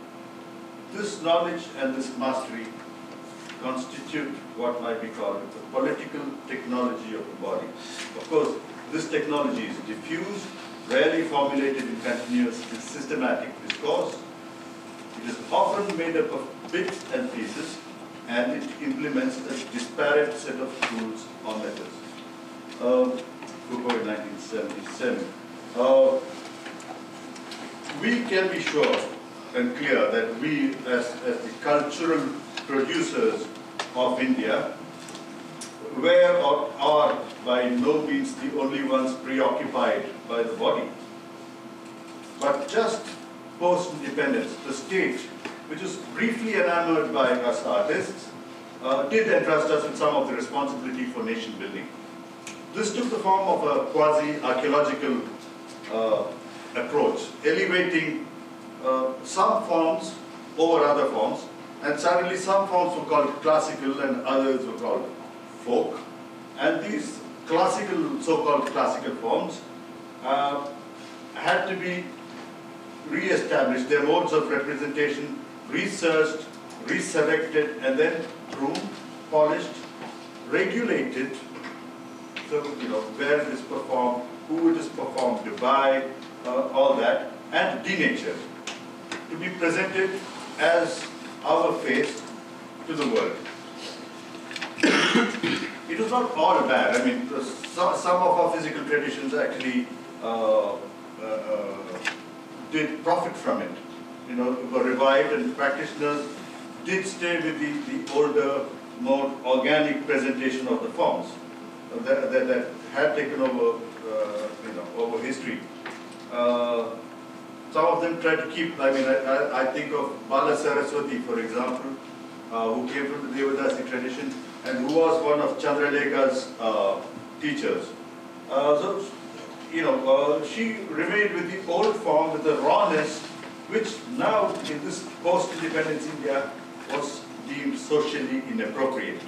This knowledge and this mastery constitute what might be called the political technology of the body. Of course, this technology is diffuse, rarely formulated in continuous systematic discourse. It is often made up of bits and pieces, and it implements a disparate set of tools or methods. Foucault in 1977. We can be sure and clear that we, as the cultural producers of India, were or are by no means the only ones preoccupied by the body. But just post-independence, the state, which was briefly enamored by us artists, did entrust us with some of the responsibility for nation building. This took the form of a quasi-archaeological approach, elevating some forms over other forms, and suddenly some forms were called classical and others were called folk. And these classical, so-called classical forms had to be re-established their modes of representation, researched, resurrected, and then groomed, polished, regulated. So, where it is performed, who it is performed by, all that, and denatured, to be presented as our face to the world. It was not all bad. I mean, some of our physical traditions actually did profit from it. Were revived, and practitioners did stay with the older, more organic presentation of the forms that had taken over, over history. Some of them tried to keep. I mean, I think of Bala Saraswati, for example, who came from the Devadasi tradition and who was one of Chandralekha's teachers. She remained with the old form, with the rawness, which now in this post-independence India was deemed socially inappropriate.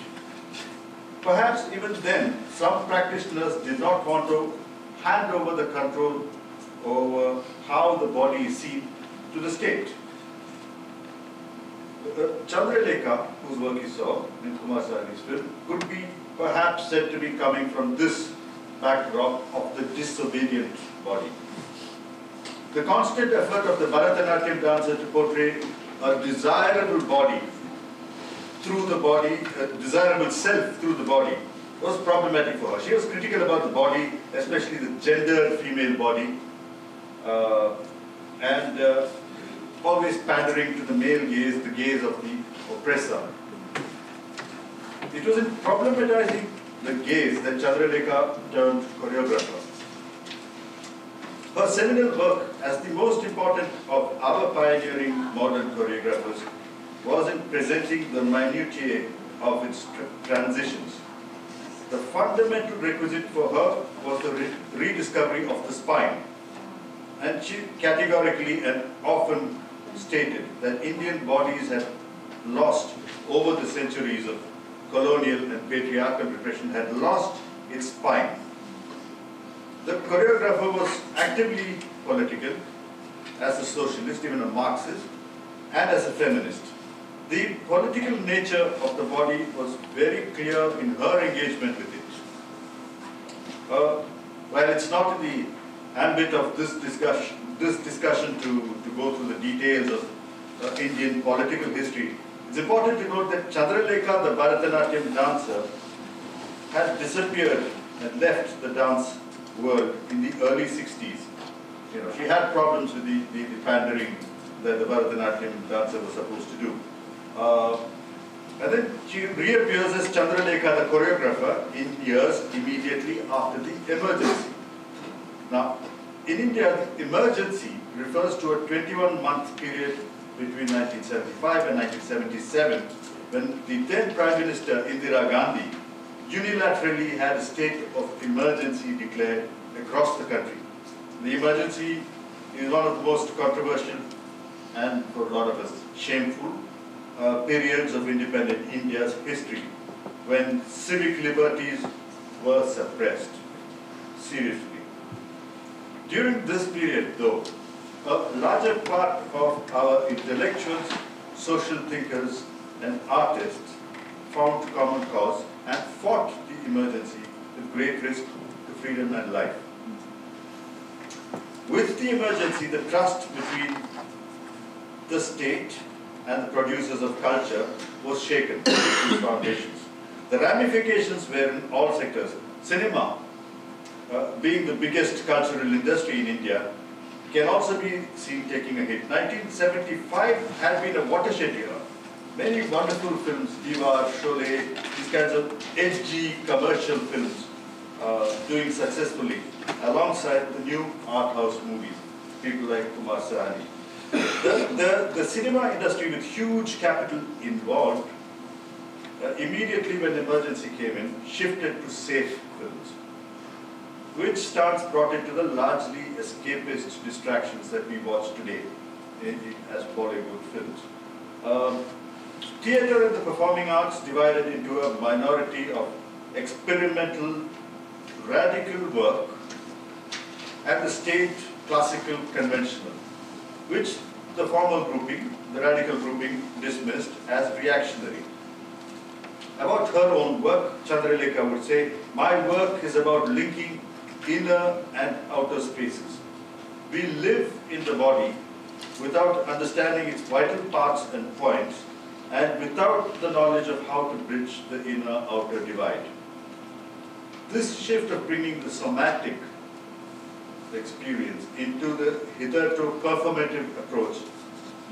Perhaps even then, some practitioners did not want to hand over the control over how the body is seen to the state. Chandralekha, whose work you saw in Kumar Sahani's film, could be perhaps said to be coming from this backdrop of the disobedient body. The constant effort of the Bharatanatyam dancer to portray a desirable body through the body, a desirable self through the body, was problematic for her. She was critical about the body, especially the gendered female body, and always pandering to the male gaze, the gaze of the oppressor. It was in problematizing the gaze that Chandralekha turned choreographer. Her seminal work as the most important of our pioneering modern choreographers was in presenting the minutiae of its transitions. The fundamental requisite for her was the rediscovery of the spine. And she categorically and often stated that Indian bodies had lost, over the centuries of colonial and patriarchal repression, had lost its spine. The choreographer was actively political, as a socialist, even a Marxist, and as a feminist. The political nature of the body was very clear in her engagement with it. While it's not in the ambit of this discussion to go through the details of Indian political history, it's important to note that Chandralekha, the Bharatanatyam dancer, had disappeared and left the dance world in the early 60s. She had problems with the pandering that the Bharatanatyam dancer was supposed to do. And then she reappears as Chandralekha, the choreographer, in years immediately after the emergency. Now, in India, the emergency refers to a 21-month period between 1975 and 1977, when the then Prime Minister Indira Gandhi unilaterally had a state of emergency declared across the country. The emergency is one of the most controversial and, for a lot of us, shameful periods of independent India's history, when civic liberties were suppressed seriously. During this period, though, a larger part of our intellectuals, social thinkers, and artists found common cause and fought the emergency with great risk to freedom and life. With the emergency, the trust between the state and the producers of culture was shaken to its foundations. The ramifications were in all sectors. Cinema, being the biggest cultural industry in India, can also be seen taking a hit. 1975 had been a watershed year. Many wonderful films, Diwar, Sholay, these kinds of edgy commercial films doing successfully alongside the new art house movies, people like Kumar Sahani. The cinema industry, with huge capital involved, immediately when the emergency came in, shifted to safe films, which stance brought it to the largely escapist distractions that we watch today as Bollywood films. Theatre and the performing arts divided into a minority of experimental, radical work and the state classical conventional. which the formal grouping, the radical grouping, dismissed as reactionary. About her own work, Chandralekha would say, "My work is about linking inner and outer spaces. We live in the body without understanding its vital parts and points, and without the knowledge of how to bridge the inner-outer divide." This shift of bringing the somatic experience into the hitherto performative approach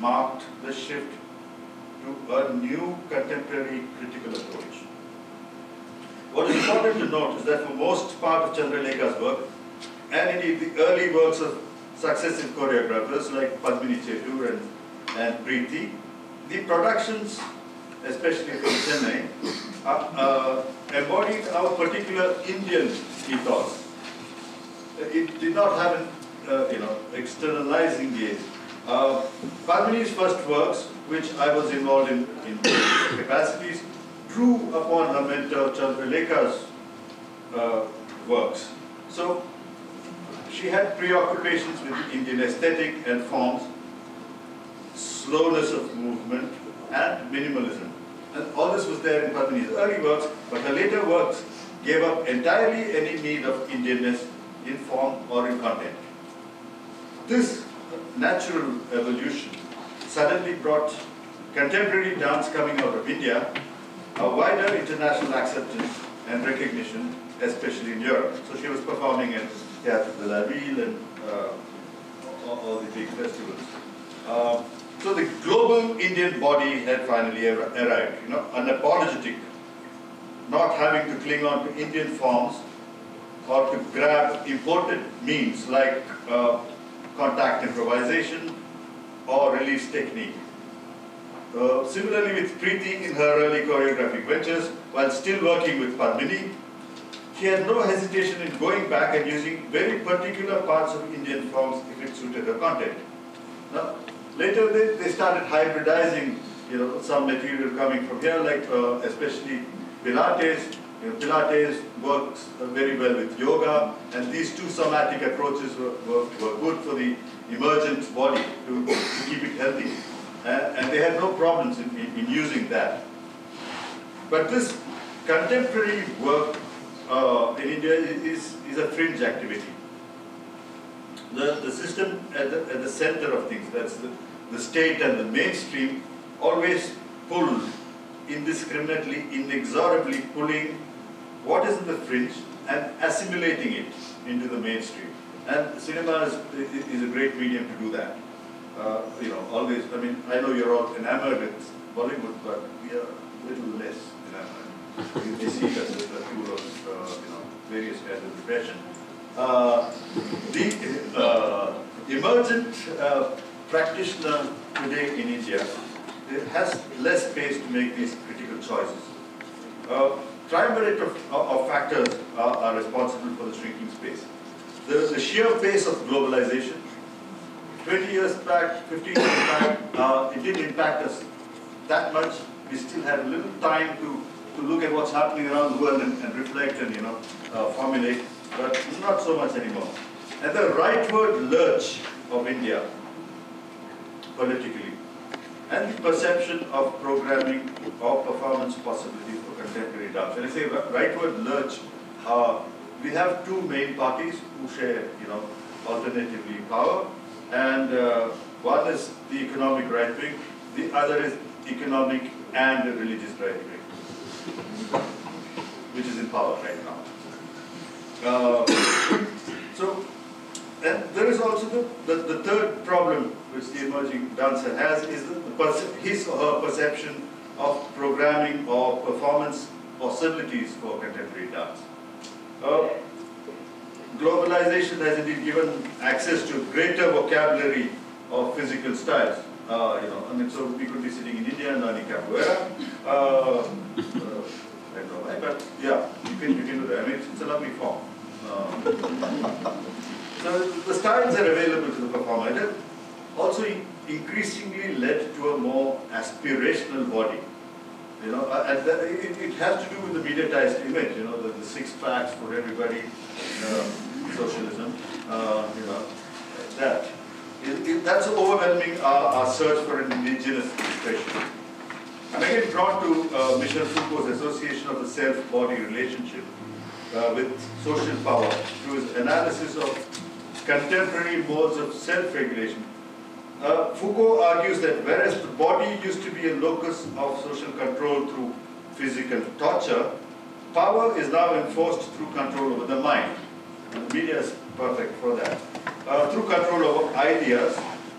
marked the shift to a new contemporary critical approach. What is important to note is that for most part of Chandralekha's work, and indeed the early works of successive choreographers like Padmini Chetur and Preeti, the productions, especially from Chennai, embodied our particular Indian ethos. It did not have an externalizing gaze. Padmini's first works, which I was involved in capacities, drew upon her mentor Chandralekha's works. So she had preoccupations with Indian aesthetic and forms, slowness of movement, and minimalism. And all this was there in Padmini's early works, but her later works gave up entirely any need of Indianness in form or in content. This natural evolution suddenly brought contemporary dance coming out of India a wider international acceptance and recognition, especially in Europe. So she was performing at Théâtre de la Ville and all the big festivals. So the global Indian body had finally arrived, unapologetic, not having to cling on to Indian forms or to grab imported means like contact improvisation or release technique. Similarly with Preeti in her early choreographic ventures, while still working with Padmini, she had no hesitation in going back and using very particular parts of Indian forms if it suited her content. Now, later they started hybridizing, some material coming from here, like especially Pilates. Pilates works very well with yoga, and these two somatic approaches were good for the emergent body to keep it healthy. And they had no problems in using that. But this contemporary work in India is a fringe activity. The system at the center of things, that's the state and the mainstream, always pull indiscriminately, inexorably pulling what is in the fringe and assimilating it into the mainstream. And cinema is a great medium to do that. Always, I know you're all enamored with Bollywood, but we are a little less enamored. You see it as a tool of, various kinds of repression. The emergent practitioner today in India has less space to make these critical choices. Triumvirate of factors are responsible for the shrinking space. The sheer pace of globalization, 20 years back, 15 years back, it didn't impact us that much. We still had a little time to look at what's happening around the world and reflect and formulate, but not so much anymore. And the rightward lurch of India, politically, and the perception of programming or performance possibilities for contemporary dance. When I say rightward lurch, we have two main parties who share, alternatively power, and one is the economic right wing, the other is economic and religious right wing, which is in power right now. And there is also the third problem which the emerging dancer has is his or her perception of programming or performance possibilities for contemporary dance. Globalization has indeed given access to greater vocabulary of physical styles. So we could be sitting in India and learning capoeira. I don't know why, but yeah, you can do that. It's a lovely form. So the styles are available to the performer. It has also increasingly led to a more aspirational body. And it has to do with the mediatized image. The six packs for everybody, socialism. That. That's overwhelming our search for an indigenous expression. I'm again drawn to Michel Foucault's association of the self-body relationship with social power through his analysis of contemporary modes of self-regulation. Foucault argues that whereas the body used to be a locus of social control through physical torture, power is now enforced through control over the mind. And the media is perfect for that. Through control over ideas,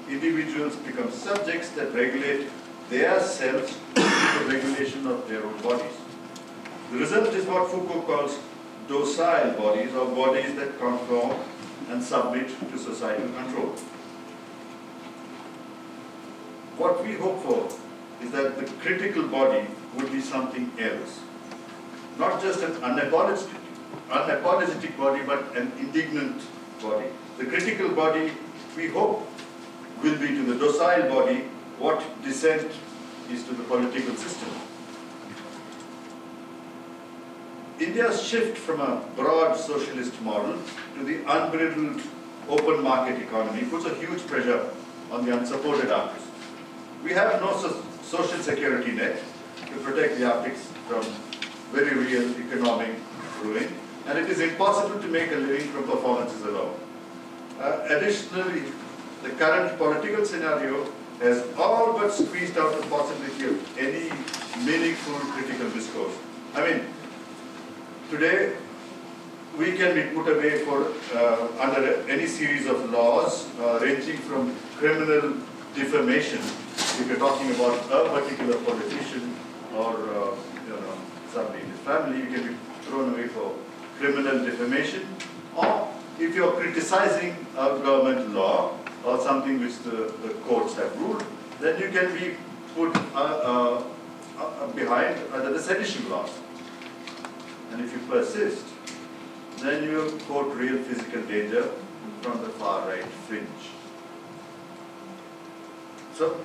individuals become subjects that regulate their selves through the regulation of their own bodies. The result is what Foucault calls docile bodies, or bodies that conform and submit to societal control. What we hope for is that the critical body would be something else. Not just an unapologetic body, but an indignant body. The critical body, we hope, will be to the docile body what dissent is to the political system. India's shift from a broad socialist model to the unbridled open market economy puts a huge pressure on the unsupported artists. We have no social security net to protect the artists from very real economic ruin, and it is impossible to make a living from performances alone. Additionally, the current political scenario has all but squeezed out the possibility of any meaningful critical discourse. I mean, today we can be put away for under any series of laws ranging from criminal defamation, if you're talking about a particular politician or somebody in his family, you can be thrown away for criminal defamation, or if you're criticizing a government law or something which the courts have ruled, then you can be put behind under the sedition laws. And if you persist, then you quote real physical danger from the far right fringe. So,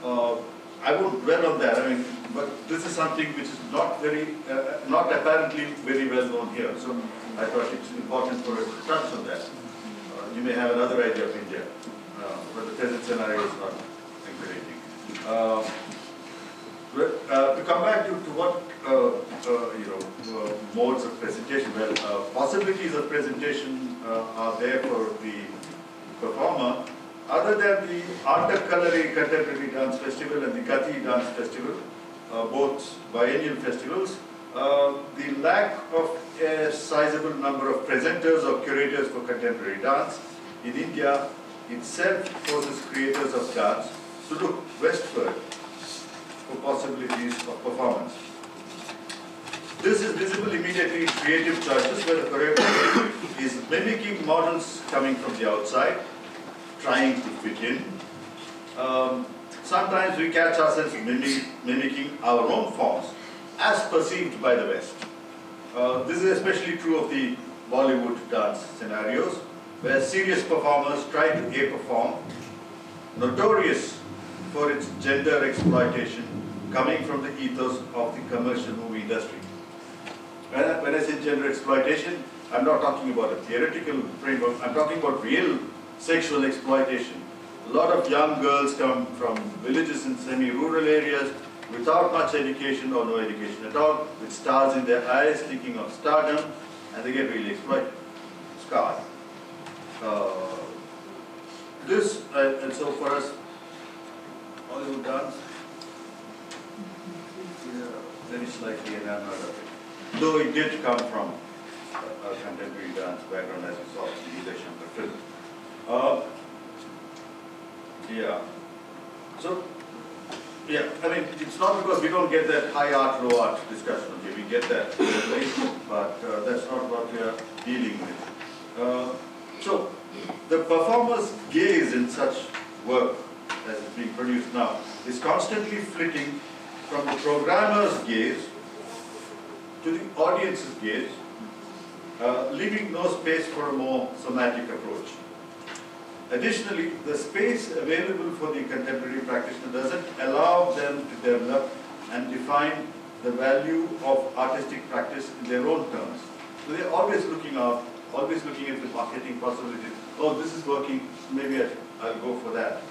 I won't dwell on that. I mean, but this is something which is not apparently very well known here. So I thought it's important for us to touch on that. You may have another idea of India, but the present scenario is not encouraging. To come back to what modes of presentation. Well, possibilities of presentation are there for the performer. Other than the Artakalari Contemporary Dance Festival and the Kathi Dance Festival, both biennial festivals, the lack of a sizable number of presenters or curators for contemporary dance in India itself forces creators of dance to look westward for possibilities of performance. This is visible immediately in creative choices where the choreographer is mimicking models coming from the outside, trying to fit in. Sometimes we catch ourselves mimicking our own forms as perceived by the West. This is especially true of the Bollywood dance scenarios, where serious performers try to a-perform, notorious for its gender exploitation coming from the ethos of the commercial movie industry. When I say gender exploitation, I'm not talking about a theoretical framework, I'm talking about real sexual exploitation. A lot of young girls come from villages in semi-rural areas without much education or no education at all, with stars in their eyes, thinking of stardom, and they get really exploited, scarred. And so for us, Hollywood dance, we are very slightly enamored of it. Though it did come from a contemporary dance background, as you saw in the Shankar film. So, I mean, it's not because we don't get that high art, low art discussion. Okay, we get that, but that's not what we are dealing with. So, the performer's gaze in such work as is being produced now is constantly flitting from the programmer's gaze to the audience's gaze, leaving no space for a more somatic approach. Additionally, the space available for the contemporary practitioner doesn't allow them to develop and define the value of artistic practice in their own terms. So they're always looking out, always looking at the marketing possibilities. Oh, this is working, maybe I'll go for that.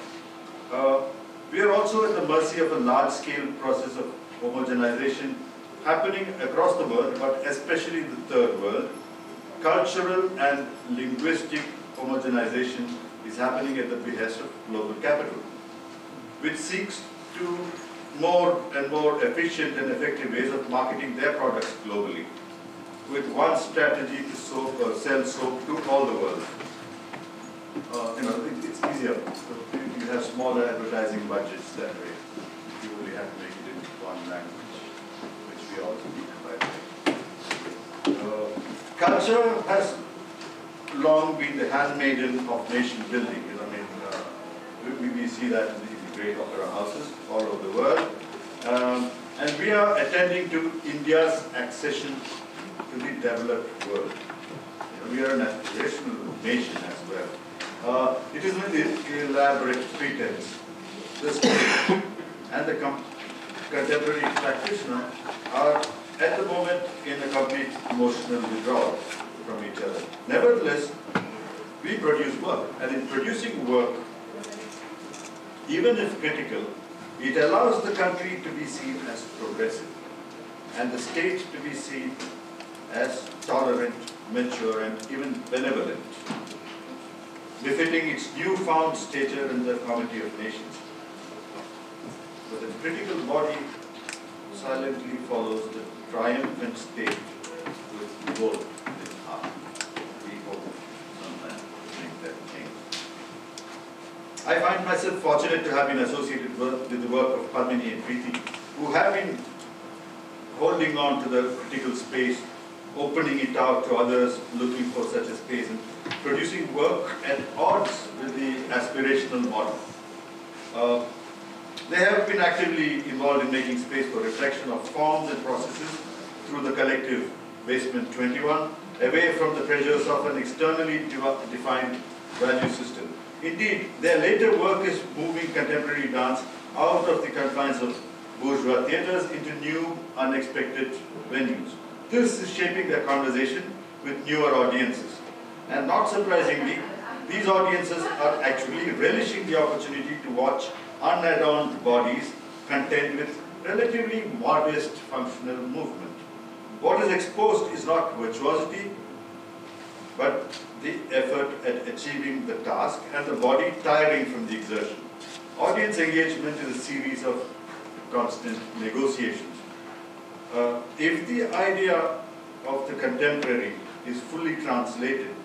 We are also at the mercy of a large-scale process of homogenization happening across the world, but especially in the third world. Cultural and linguistic homogenization is happening at the behest of global capital, which seeks to more and more efficient and effective ways of marketing their products globally, with one strategy to sell soap to all the world. It's easier. So you have smaller advertising budgets that way. You only have to make it in one language, which we all speak, by the way. Culture has long been the handmaiden of nation building. We see that in the great opera houses all over the world. And we are attending to India's accession to the developed world. We are an aspirational nation as well. It is an elaborate pretense. The state and the contemporary practitioner are at the moment in a complete emotional withdrawal from each other. Nevertheless, we produce work, and in producing work, even if critical, it allows the country to be seen as progressive, and the state to be seen as tolerant, mature, and even benevolent, befitting its newfound stature in the comity of nations. But the critical body silently follows the triumphant state with both its heart. We hope sometime to make that change. I find myself fortunate to have been associated with the work of Padmini and Preeti, who have been holding on to the critical space, opening it out to others looking for such a space, and producing work at odds with the aspirational model. They have been actively involved in making space for reflection of forms and processes through the collective Basement 21, away from the pressures of an externally defined value system. Indeed, their later work is moving contemporary dance out of the confines of bourgeois theatres into new, unexpected venues. This is shaping their conversation with newer audiences. And not surprisingly, these audiences are actually relishing the opportunity to watch unadorned bodies content with relatively modest functional movement. What is exposed is not virtuosity, but the effort at achieving the task and the body tiring from the exertion. Audience engagement is a series of constant negotiations. If the idea of the contemporary is fully translated,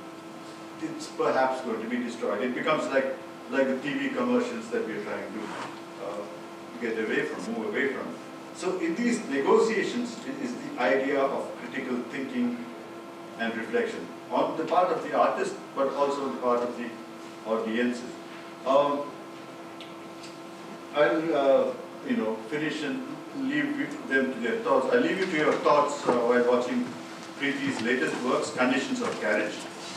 it's perhaps going to be destroyed. It becomes like the TV commercials that we're trying to get away from, move away from. So in these negotiations is the idea of critical thinking and reflection on the part of the artist, but also on the part of the audiences. I'll finish and leave them to their thoughts. I'll leave you to your thoughts while watching Preeti's latest works, Conditions of Carriage,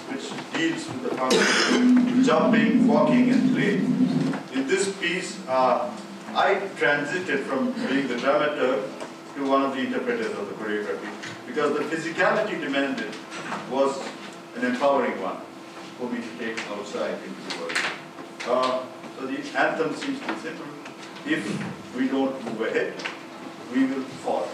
which deals with the function of jumping, walking, and play. In this piece, I transited from being the dramaturg to one of the interpreters of the choreography, because the physicality demanded was an empowering one for me to take outside into the world. So the anthem seems to be simple. If we don't move ahead, we will fall.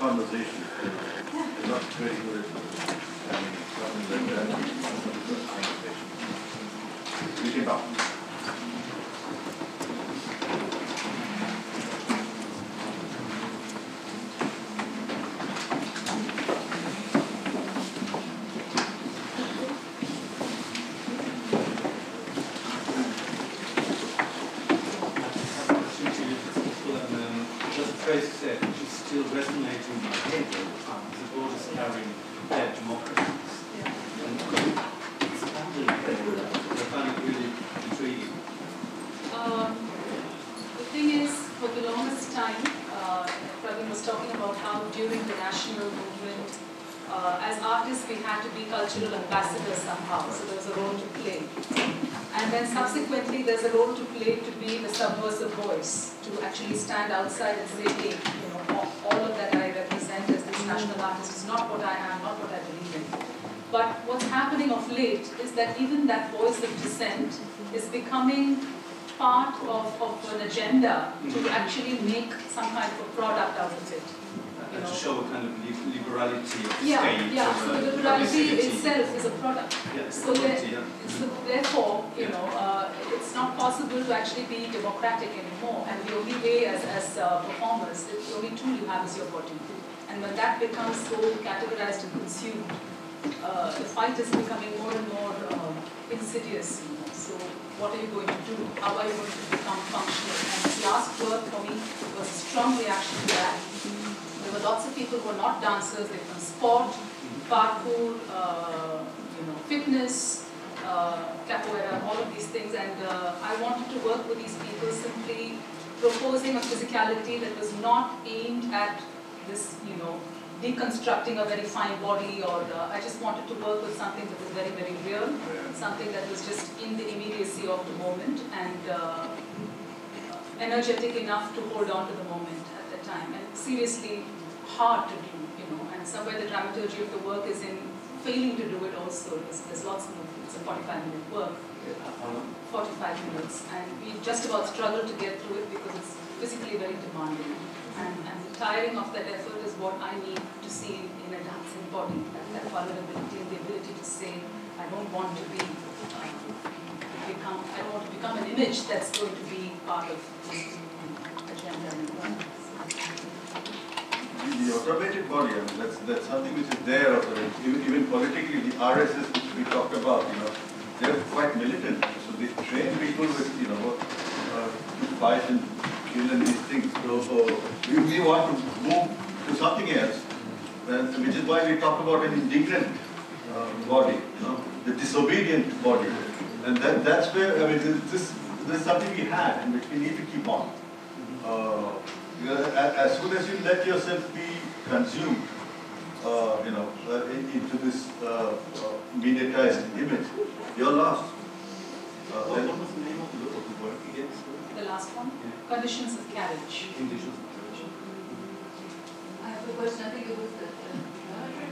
conversation. They're not very good at having something like that. We can talk. Still resonating in my head all the time. The board is carrying their democracies. Yeah. And expanding I find it really intriguing. The thing is, for the longest time, Praveen was talking about how during the national movement, as artists we had to be cultural ambassadors somehow, so there was a role to play. And then subsequently there's a role to play to be the subversive voice, to actually stand outside and say, hey, all of that I represent as this national artist is not what I am, not what I believe in. But what's happening of late is that even that voice of dissent is becoming part of an agenda to actually make some kind of a product out of it. And to show a kind of liberality of state. Yeah. So the liberality itself is a product. Yeah, so therefore, it's not possible to actually be democratic anymore. And the only way, as performers, the only tool you have is your body. And when that becomes so categorized and consumed, the fight is becoming more and more insidious. So what are you going to do? How are you going to become functional? And this last work for me was a strong reaction to that. There were lots of people who were not dancers. They were from sport, parkour, fitness, capoeira, all of these things. And I wanted to work with these people simply proposing a physicality that was not aimed at this, deconstructing a very fine body, or I just wanted to work with something that was very, very real, something that was just in the immediacy of the moment and energetic enough to hold on to the moment at that time. And seriously hard to do, and somewhere the dramaturgy of the work is in failing to do it also. There's lots of it's a 45-minute work, 45 minutes, and we just about struggle to get through it because it's physically very demanding. And the tiring of that effort is what I need to see in a dancing body, that vulnerability and the ability to say, I don't want to become an image that's going to be part of this agenda. The automated body, that's something which is there. Even politically, the RSS which we talked about, they're quite militant. So they train people with, to fight and kill and these things. So we want to move to something else, which is why we talk about an indignant body, the disobedient body. And that's where, this is something we had and which we need to keep on. As soon as you let yourself be consumed, into this mediatized image, you're lost. What was the name of the work again? The last one? Yeah. Conditions of Carriage. Conditions of Carriage. I have a question. I think it was the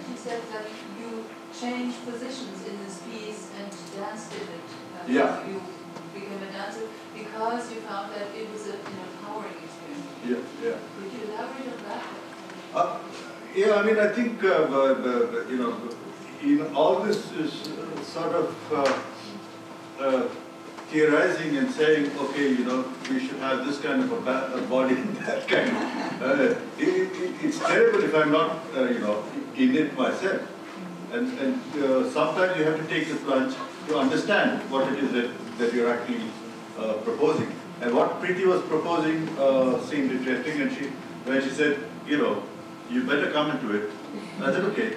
she said that you changed positions in this piece and danced in it. Yeah. You became a dancer because you found that it was an empowering experience. Yeah. Could you elaborate on that? I think all this is sort of theorizing and saying, okay, we should have this kind of a body and that kind. It's terrible if I'm not, in it myself. And sometimes you have to take the plunge to understand what it is that you're actually proposing. And what Preeti was proposing seemed interesting, and when she said, you better come into it, I said, okay.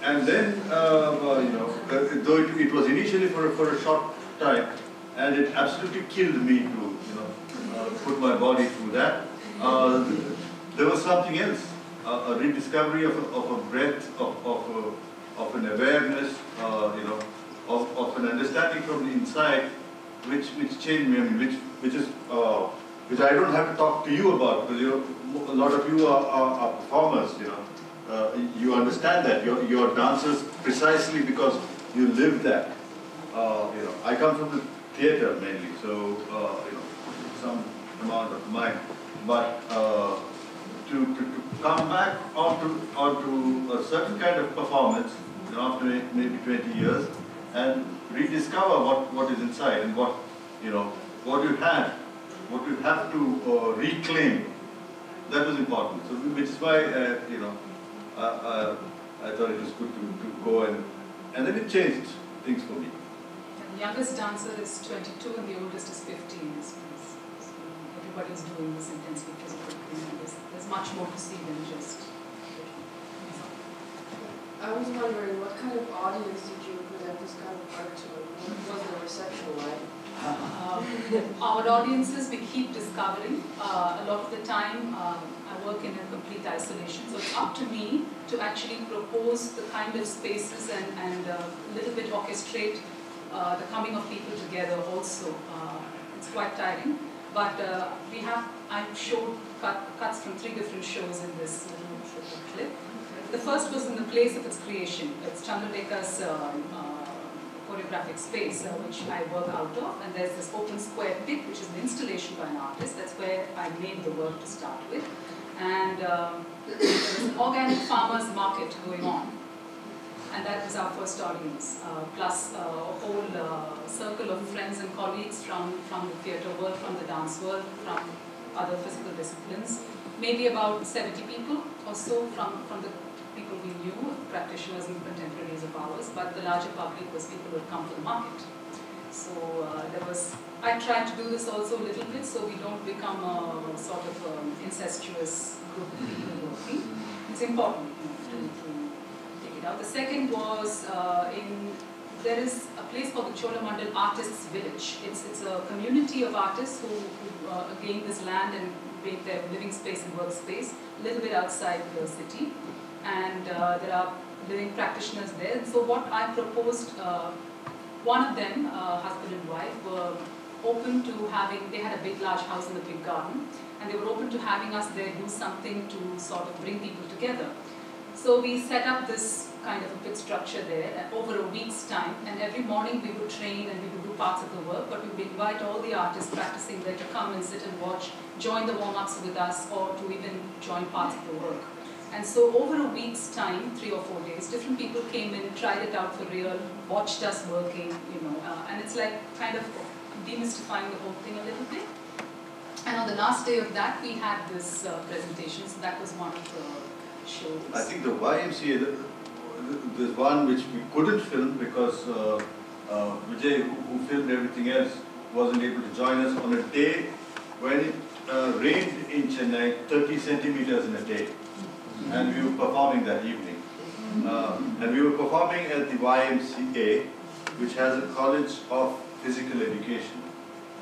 And then, though it was initially for a short time, and it absolutely killed me to, put my body through that. There was something else, a rediscovery of a breadth, of an awareness, of an understanding from the inside, which changed me. Which I don't have to talk to you about, because a lot of you are performers. You understand that you're dancers precisely because you live that. I come from the theatre mainly, so some amount of mine. But to come back onto a certain kind of performance, you know, after maybe 20 years, and rediscover what is inside and what what you have to reclaim. That was important. So, which is why I thought it was good to go and then it changed things for me. The youngest dancer is 22 and the oldest is 15. Everybody's doing this intensely physical. There's much more to see than just. I was wondering, what kind of audience did you present this kind of art to? What was the reception like? Our audiences, we keep discovering. A lot of the time, I work in a complete isolation, so it's up to me to actually propose the kind of spaces and a little bit orchestrate the coming of people together also. It's quite tiring, but I showed cuts from 3 different shows in this little clip. The first was in the place of its creation. It's Chandradeka's choreographic space, which I work out of, and there's this open square pit, which is an installation by an artist. That's where I made the work to start with. And there's an organic farmers market going on. And that was our first audience, plus a whole circle of friends and colleagues from the theatre world, from the dance world, from other physical disciplines. Maybe about 70 people or so from the people we knew, practitioners and contemporaries of ours, but the larger public was people who had come to the market. So I tried to do this also a little bit so we don't become a sort of incestuous group of people working. It's important to take it out. The second was there is a place called the Cholamandal Artists Village. It's a community of artists who gained this land and made their living space and workspace a little bit outside the city. And there are living practitioners there. And so what I proposed, one of them, husband and wife, were open to they had a big large house in a big garden, and they were open to having us there do something to sort of bring people together. So we set up this kind of a pit structure there over a week's time, and every morning we would train and we would do parts of the work, but we would invite all the artists practicing there to come and sit and watch, join the warm-ups with us, or to even join parts of the work. And so over a week's time, 3 or 4 days, different people came in, tried it out for real, watched us working, and it's like kind of demystifying the whole thing a little bit. And on the last day of that, we had this presentation, so that was one of the shows. I think the YMCA, there's one which we couldn't film because Vijay, who filmed everything else, wasn't able to join us on a day when it rained in Chennai 30 centimeters in a day. And we were performing that evening. And we were performing at the YMCA, which has a college of physical education.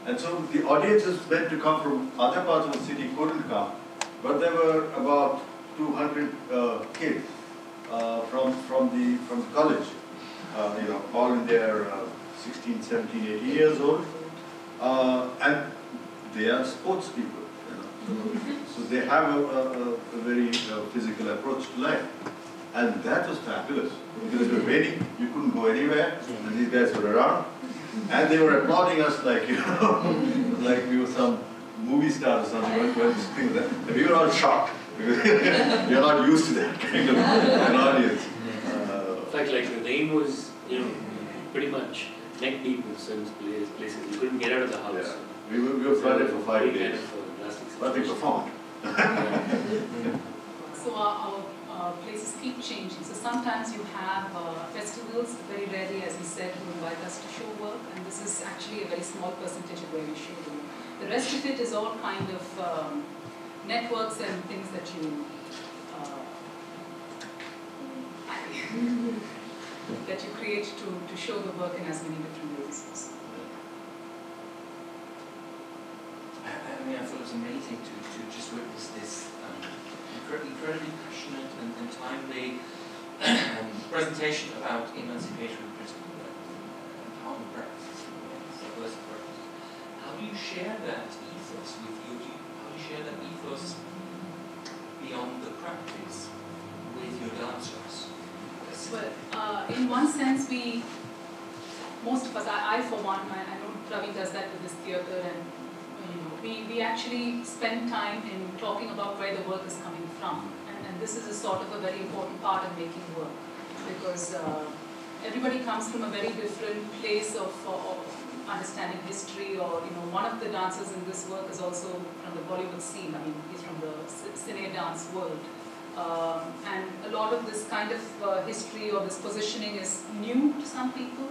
And so the audiences meant to come from other parts of the city couldn't come, but there were about 200 kids from the college, all in their 16, 17, 18 years old, and they are sports people. So they have a very physical approach to life. And that was fabulous. Because it was raining, you couldn't go anywhere, and these guys were around. And they were applauding us like, like we were some movie star or something. And we were all shocked, because we are not used to that kind of an audience. In fact, like the rain was, pretty much neck deep in certain places. You couldn't get out of the house. Yeah. We were flooded for 5 days. But we performed. So our places keep changing. So sometimes you have festivals, very rarely, as we said, who invite us to show work, and this is actually a very small percentage of where we show work. The rest of it is all kind of networks and things that you create to show the work in as many different ways. I thought it was amazing to just witness this incredibly passionate and timely presentation about emancipatory principle empowerment practices. How do you share that ethos with how do you share that ethos beyond the practice with your dancers? Well, in one sense, most of us, I for one, I know Ravi does that with his theatre, and we actually spend time in talking about where the work is coming from. And this is a sort of a very important part of making work, because everybody comes from a very different place of understanding history, or one of the dancers in this work is also from the Bollywood scene. I mean, he's from the cine dance world. And a lot of this kind of history or this positioning is new to some people.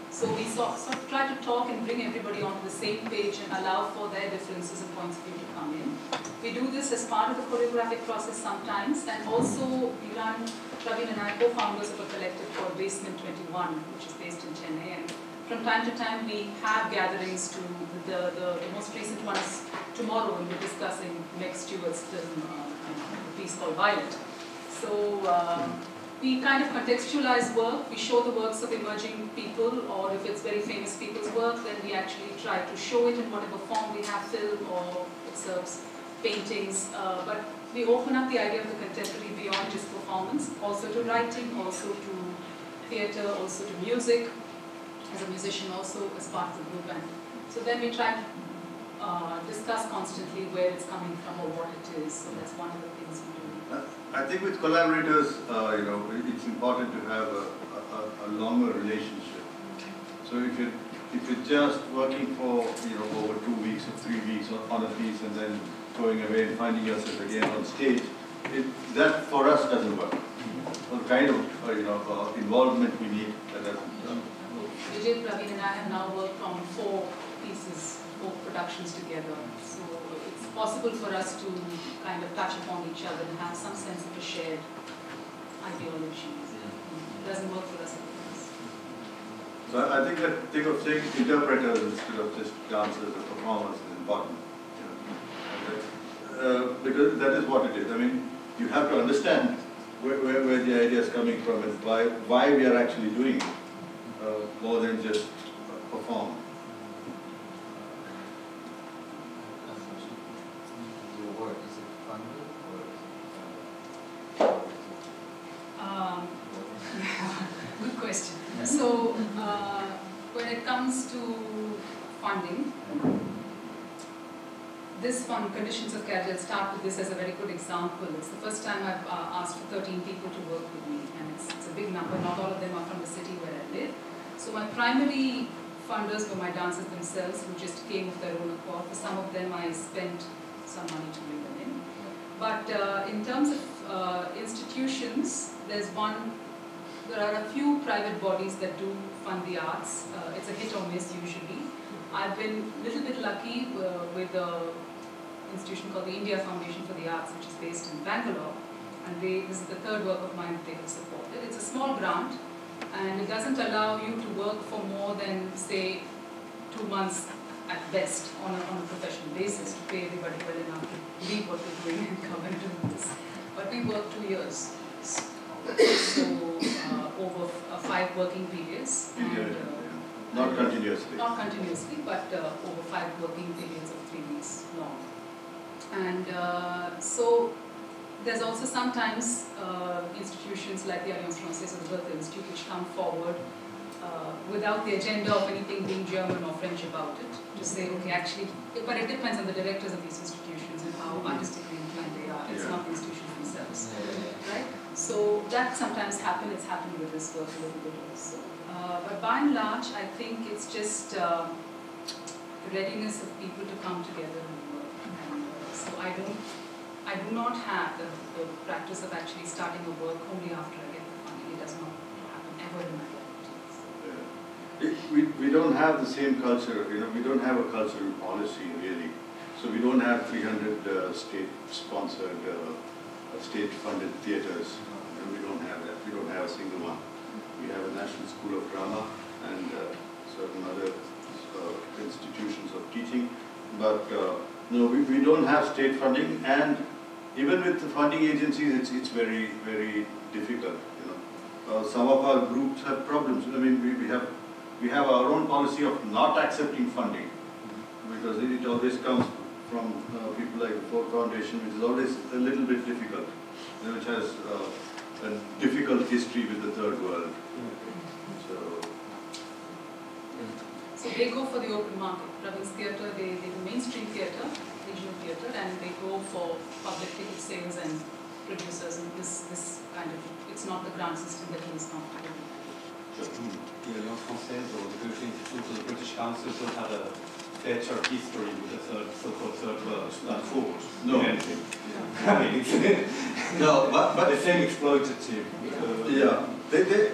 So we sort of try to talk and bring everybody onto the same page and allow for their differences and points of view to come in. We do this as part of the choreographic process sometimes, and also we run, Praveen and I, co-founders of a collective called Basement 21, which is based in Chennai. And from time to time we have gatherings to, the most recent one is tomorrow, and we're discussing Meg Stewart's film, a piece called Violet. So we kind of contextualize work, we show the works of emerging people, or if it's very famous people's work, then we actually try to show it in whatever form we have, film or excerpts, paintings, but we open up the idea of the contemporary beyond just performance, also to writing, also to theatre, also to music, as a musician also as part of the group. And so then we try to discuss constantly where it's coming from or what it is, so that's one of the things we do. I think with collaborators, it's important to have a longer relationship. So if you're just working for over 2 weeks or 3 weeks on a piece and then going away and finding yourself again on stage, that for us doesn't work. So the kind of involvement we need, that doesn't. Vijay, Praveen and I have now worked on 4 pieces, 4 productions together. So it's possible for us to kind of touch upon each other and have some sense of a shared ideology. It doesn't work for us otherwise. So I think that thing of saying interpreters instead of just dancers or performers is important. Because that is what it is. I mean, you have to understand where the idea is coming from and why we are actually doing it, more than just perform. Your work, is it funded or Good question. So when it comes to funding, this fund, Conditions of Care, I'll start with this as a very good example. It's the first time I've asked for 13 people to work with me, and it's a big number. Not all of them are from the city where I live. So my primary funders were my dancers themselves, who just came of their own accord. For some of them, I spent some money to bring them in. But in terms of institutions, there are a few private bodies that do fund the arts. It's a hit or miss usually. I've been a little bit lucky with a institution called the India Foundation for the Arts, which is based in Bangalore, and this is the 3rd work of mine that they have supported. It's a small grant, and it doesn't allow you to work for more than, say, 2 months at best on a professional basis to pay everybody well enough to leave what we're doing and come and do this. But we work 2 years, so over 5 working periods. And, not continuously. Not continuously, but over 5 working periods of 3 weeks long. And so there's also sometimes institutions like the Alliance Française or the Goethe Institute which come forward without the agenda of anything being German or French about it, to say, okay, actually, but it depends on the directors of these institutions and how artistically inclined they are. It's not the institutions themselves, right? So that sometimes happens. It's happened with this work a little bit also. But by and large, I think it's just the readiness of people to come together and work. And so I do not have the practice of actually starting a work only after I get the funding. It does not happen ever in my life. We don't have the same culture, we don't have a cultural policy really. So we don't have 300 state-sponsored, state-funded theatres. We don't have that. We don't have a single one. We have a National School of Drama and certain other institutions of teaching. But no, we don't have state funding, and even with the funding agencies, it's very, very difficult. Some of our groups have problems. I mean, we have our own policy of not accepting funding, because it always comes from people like the Ford Foundation, which is always a little bit difficult, which has a difficult history with the third world. So they go for the open market. Ravi's theatre, they do mainstream theatre, regional theatre, and they go for public ticket sales and producers and this kind of, it's not the grant system that he is comfortable with. The Alliance Française or the British Institute or the British Council don't have a theatre history with the so-called third world, not forward. No. Anything. Yeah. I mean, it's No, but the same exploitative. yeah,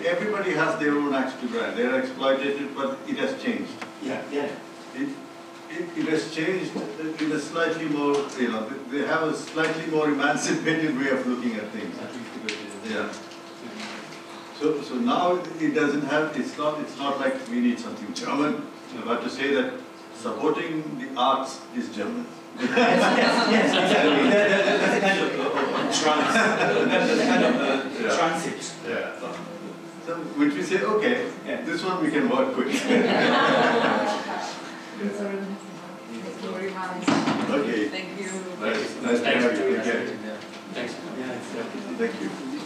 everybody has their own axe to grind. They are exploitative, but it has changed. Yeah, yeah. It has changed in a slightly more, they have a slightly more emancipated way of looking at things. Yeah. So now it doesn't have, it's not like we need something German. You have to say that supporting the arts is German. Yes, exactly. That's kind of transit. Yeah. So, which we say, okay, this one we can work with. Okay. Thank you. Nice to have you again. Thanks. Yeah, exactly. Thank you.